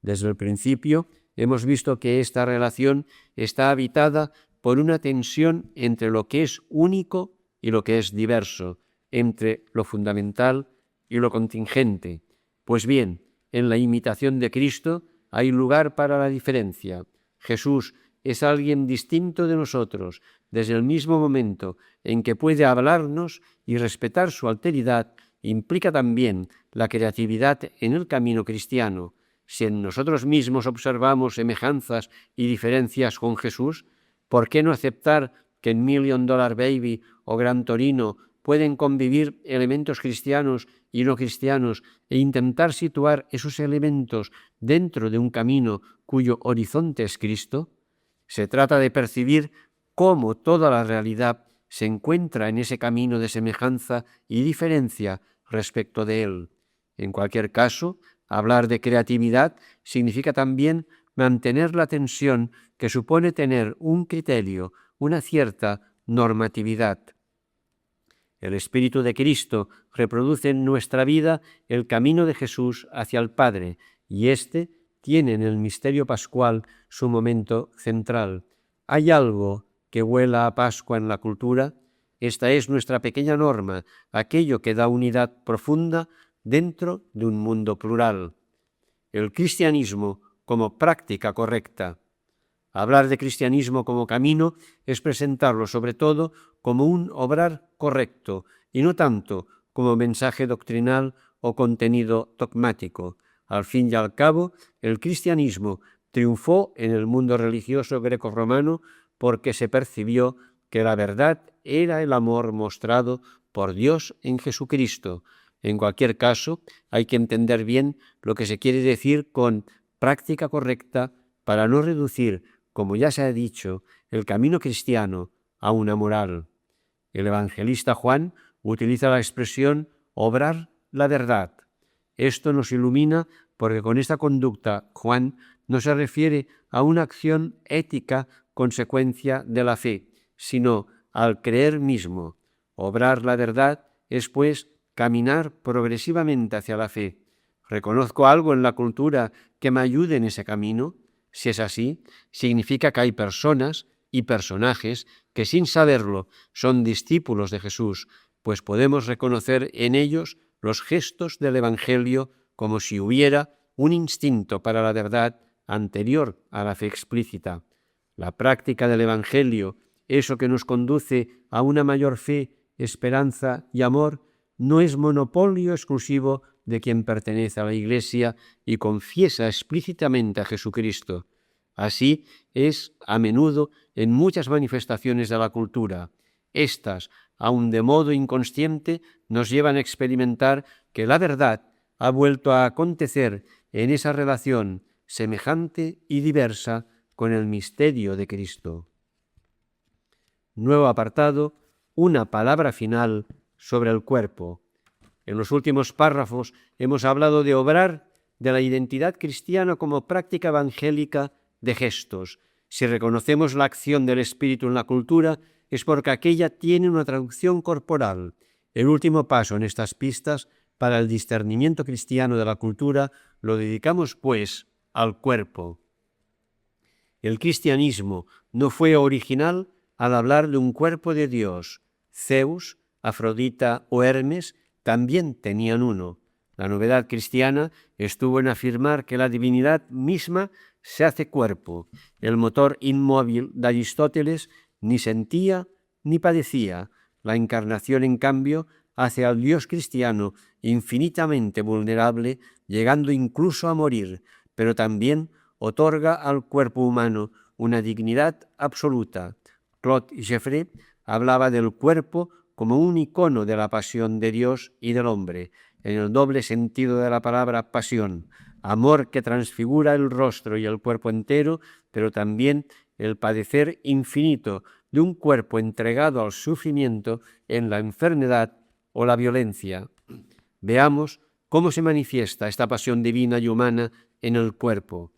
Desde el principio hemos visto que esta relación está habitada por una tensión entre lo que es único y lo que es diverso, entre lo fundamental y lo contingente. Pues bien, en la imitación de Cristo hay lugar para la diferencia. Jesús es alguien distinto de nosotros desde el mismo momento en que puede hablarnos, y respetar su alteridad implica también la creatividad en el camino cristiano. Si en nosotros mismos observamos semejanzas y diferencias con Jesús, ¿por qué no aceptar que en Million Dollar Baby o Gran Torino pueden convivir elementos cristianos y no cristianos e intentar situar esos elementos dentro de un camino cuyo horizonte es Cristo? Se trata de percibir cómo toda la realidad se encuentra en ese camino de semejanza y diferencia respecto de él. En cualquier caso, hablar de creatividad significa también mantener la tensión que supone tener un criterio, una cierta normatividad. El Espíritu de Cristo reproduce en nuestra vida el camino de Jesús hacia el Padre, y éste tiene en el misterio pascual su momento central. ¿Hay algo que huela a Pascua en la cultura? Esta es nuestra pequeña norma, aquello que da unidad profunda dentro de un mundo plural. El cristianismo como práctica correcta. Hablar de cristianismo como camino es presentarlo sobre todo como un obrar correcto y no tanto como mensaje doctrinal o contenido dogmático. Al fin y al cabo, el cristianismo triunfó en el mundo religioso grecorromano porque se percibió que la verdad era el amor mostrado por Dios en Jesucristo. En cualquier caso, hay que entender bien lo que se quiere decir con práctica correcta para no reducir, como ya se ha dicho, el camino cristiano a una moral. El evangelista Juan utiliza la expresión obrar la verdad. Esto nos ilumina porque con esta conducta Juan no se refiere a una acción ética consecuencia de la fe, sino al creer mismo. Obrar la verdad es, pues, caminar progresivamente hacia la fe. ¿Reconozco algo en la cultura que me ayude en ese camino? Si es así, significa que hay personas y personajes que sin saberlo son discípulos de Jesús, pues podemos reconocer en ellos los gestos del Evangelio como si hubiera un instinto para la verdad anterior a la fe explícita. La práctica del Evangelio, eso que nos conduce a una mayor fe esperanza y amor no es monopolio exclusivo de quien pertenece a la Iglesia y confiesa explícitamente a Jesucristo. Así es a menudo en muchas manifestaciones de la cultura. Estas, aun de modo inconsciente, nos llevan a experimentar que la verdad ha vuelto a acontecer en esa relación semejante y diversa con el misterio de Cristo. Nuevo apartado, una palabra final sobre el cuerpo. En los últimos párrafos hemos hablado de obrar de la identidad cristiana como práctica evangélica de gestos. Si reconocemos la acción del Espíritu en la cultura, es porque aquella tiene una traducción corporal. El último paso en estas pistas para el discernimiento cristiano de la cultura lo dedicamos, pues, al cuerpo. El cristianismo no fue original al hablar de un cuerpo de Dios. Zeus, Afrodita o Hermes también tenían uno. La novedad cristiana estuvo en afirmar que la divinidad misma se hace cuerpo. El motor inmóvil de Aristóteles ni sentía ni padecía. La encarnación, en cambio, hace al Dios cristiano infinitamente vulnerable, llegando incluso a morir, pero también otorga al cuerpo humano una dignidad absoluta. Claude Geoffrey hablaba del cuerpo como un icono de la pasión de Dios y del hombre, en el doble sentido de la palabra pasión, amor que transfigura el rostro y el cuerpo entero, pero también el padecer infinito de un cuerpo entregado al sufrimiento en la enfermedad o la violencia. Veamos cómo se manifiesta esta pasión divina y humana en el cuerpo.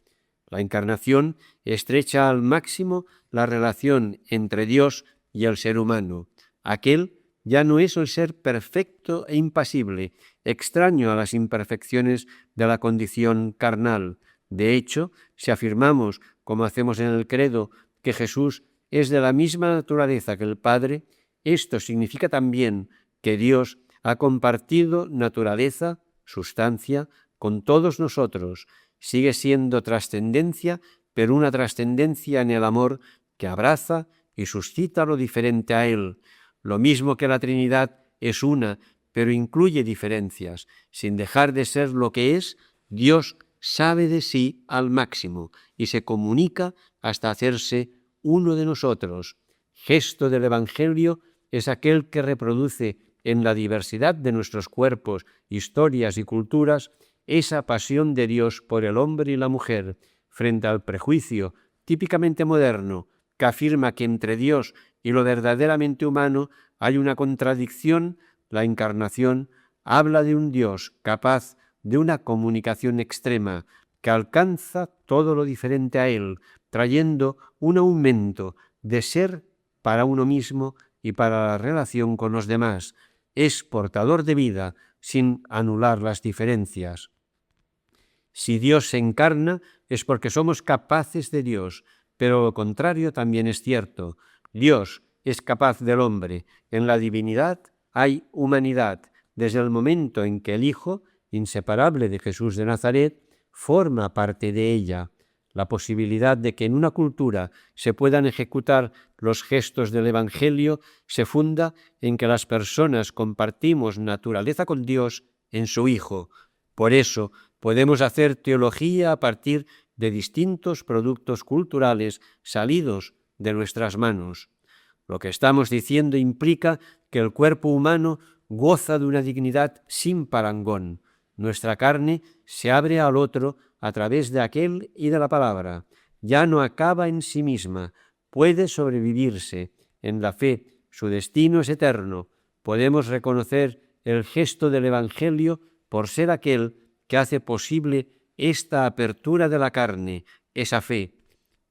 La encarnación estrecha al máximo la relación entre Dios y el ser humano. Aquel ya no es el ser perfecto e impasible, extraño a las imperfecciones de la condición carnal. De hecho, si afirmamos, como hacemos en el credo, que Jesús es de la misma naturaleza que el Padre, esto significa también que Dios ha compartido naturaleza, sustancia, con todos nosotros. Sigue siendo trascendencia, pero una trascendencia en el amor que abraza y suscita lo diferente a Él. Lo mismo que la Trinidad es una, pero incluye diferencias. Sin dejar de ser lo que es, Dios sabe de sí al máximo y se comunica hasta hacerse uno de nosotros. Gesto del Evangelio es aquel que reproduce en la diversidad de nuestros cuerpos, historias y culturas esa pasión de Dios por el hombre y la mujer, frente al prejuicio típicamente moderno que afirma que entre Dios y lo verdaderamente humano hay una contradicción. La encarnación habla de un Dios capaz de una comunicación extrema que alcanza todo lo diferente a Él, trayendo un aumento de ser para uno mismo y para la relación con los demás. Es portador de vida sin anular las diferencias. Si Dios se encarna es porque somos capaces de Dios, pero lo contrario también es cierto. Dios es capaz del hombre. En la divinidad hay humanidad. Desde el momento en que el Hijo, inseparable de Jesús de Nazaret, forma parte de ella. La posibilidad de que en una cultura se puedan ejecutar los gestos del Evangelio se funda en que las personas compartimos naturaleza con Dios en su Hijo. Por eso podemos hacer teología a partir de distintos productos culturales salidos de nuestras manos. Lo que estamos diciendo implica que el cuerpo humano goza de una dignidad sin parangón. Nuestra carne se abre al otro a través de aquel y de la palabra. Ya no acaba en sí misma, puede sobrevivirse. En la fe, su destino es eterno. Podemos reconocer el gesto del Evangelio por ser aquel que hace posible esta apertura de la carne, esa fe.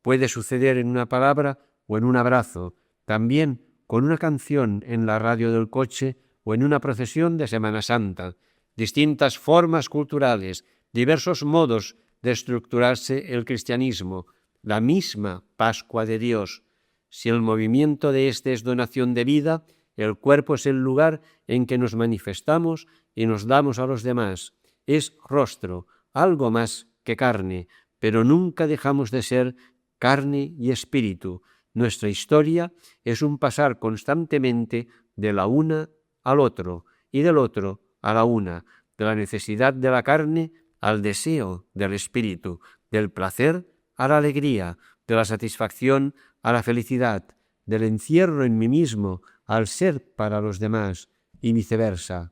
Puede suceder en una palabra o en un abrazo, también con una canción en la radio del coche o en una procesión de Semana Santa. Distintas formas culturales, diversos modos de estructurarse el cristianismo, la misma Pascua de Dios. Si el movimiento de este es donación de vida, el cuerpo es el lugar en que nos manifestamos y nos damos a los demás. Es rostro, algo más que carne, pero nunca dejamos de ser carne y espíritu. Nuestra historia es un pasar constantemente de la una al otro y del otro a la una, de la necesidad de la carne al deseo del espíritu, del placer a la alegría, de la satisfacción a la felicidad, del encierro en mí mismo al ser para los demás y viceversa.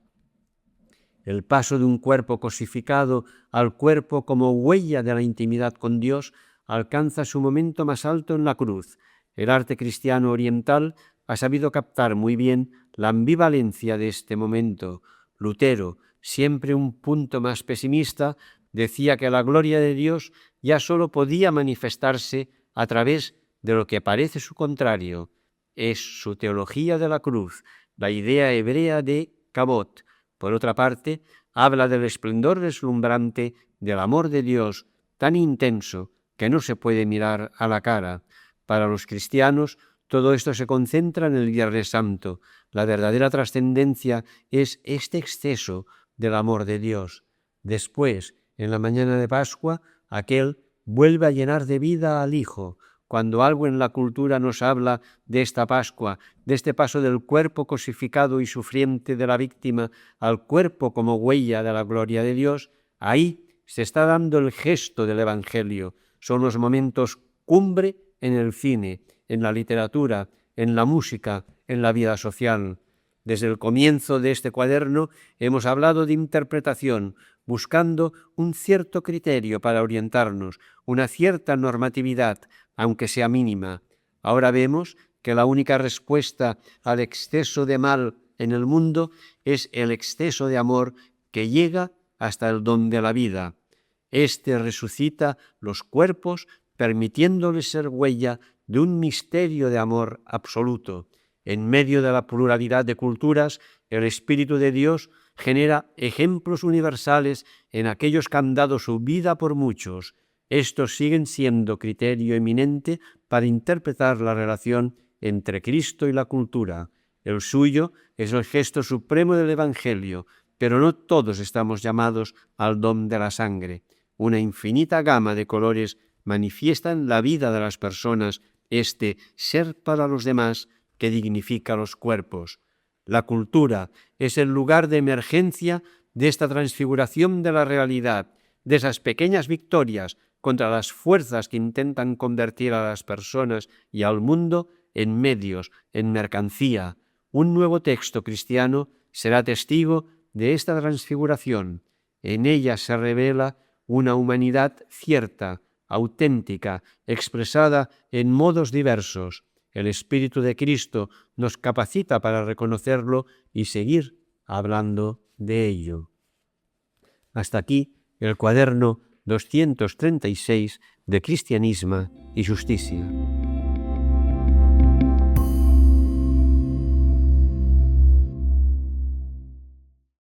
El paso de un cuerpo cosificado al cuerpo como huella de la intimidad con Dios alcanza su momento más alto en la cruz. El arte cristiano oriental ha sabido captar muy bien la ambivalencia de este momento. Lutero, siempre un punto más pesimista, decía que la gloria de Dios ya sólo podía manifestarse a través de lo que parece su contrario. Es su teología de la cruz, la idea hebrea de Cabot. Por otra parte, habla del esplendor deslumbrante del amor de Dios, tan intenso que no se puede mirar a la cara. Para los cristianos, todo esto se concentra en el Viernes Santo. La verdadera trascendencia es este exceso del amor de Dios. Después, en la mañana de Pascua, aquel vuelve a llenar de vida al Hijo. Cuando algo en la cultura nos habla de esta Pascua, de este paso del cuerpo cosificado y sufriente de la víctima al cuerpo como huella de la gloria de Dios, ahí se está dando el gesto del Evangelio. Son los momentos cumbre en el cine, en la literatura, en la música, en la vida social. Desde el comienzo de este cuaderno hemos hablado de interpretación, buscando un cierto criterio para orientarnos, una cierta normatividad, aunque sea mínima. Ahora vemos que la única respuesta al exceso de mal en el mundo es el exceso de amor que llega hasta el don de la vida. Este resucita los cuerpos, permitiéndoles ser huella de un misterio de amor absoluto. En medio de la pluralidad de culturas, el Espíritu de Dios genera ejemplos universales en aquellos que han dado su vida por muchos. Estos siguen siendo criterio eminente para interpretar la relación entre Cristo y la cultura. El suyo es el gesto supremo del Evangelio, pero no todos estamos llamados al don de la sangre. Una infinita gama de colores manifiesta en la vida de las personas este ser para los demás que dignifica los cuerpos. La cultura es el lugar de emergencia de esta transfiguración de la realidad, de esas pequeñas victorias contra las fuerzas que intentan convertir a las personas y al mundo en medios, en mercancía. Un nuevo texto cristiano será testigo de esta transfiguración. En ella se revela una humanidad cierta, auténtica, expresada en modos diversos. El Espíritu de Cristo nos capacita para reconocerlo y seguir hablando de ello. Hasta aquí el cuaderno 236 de Cristianisme y Justicia.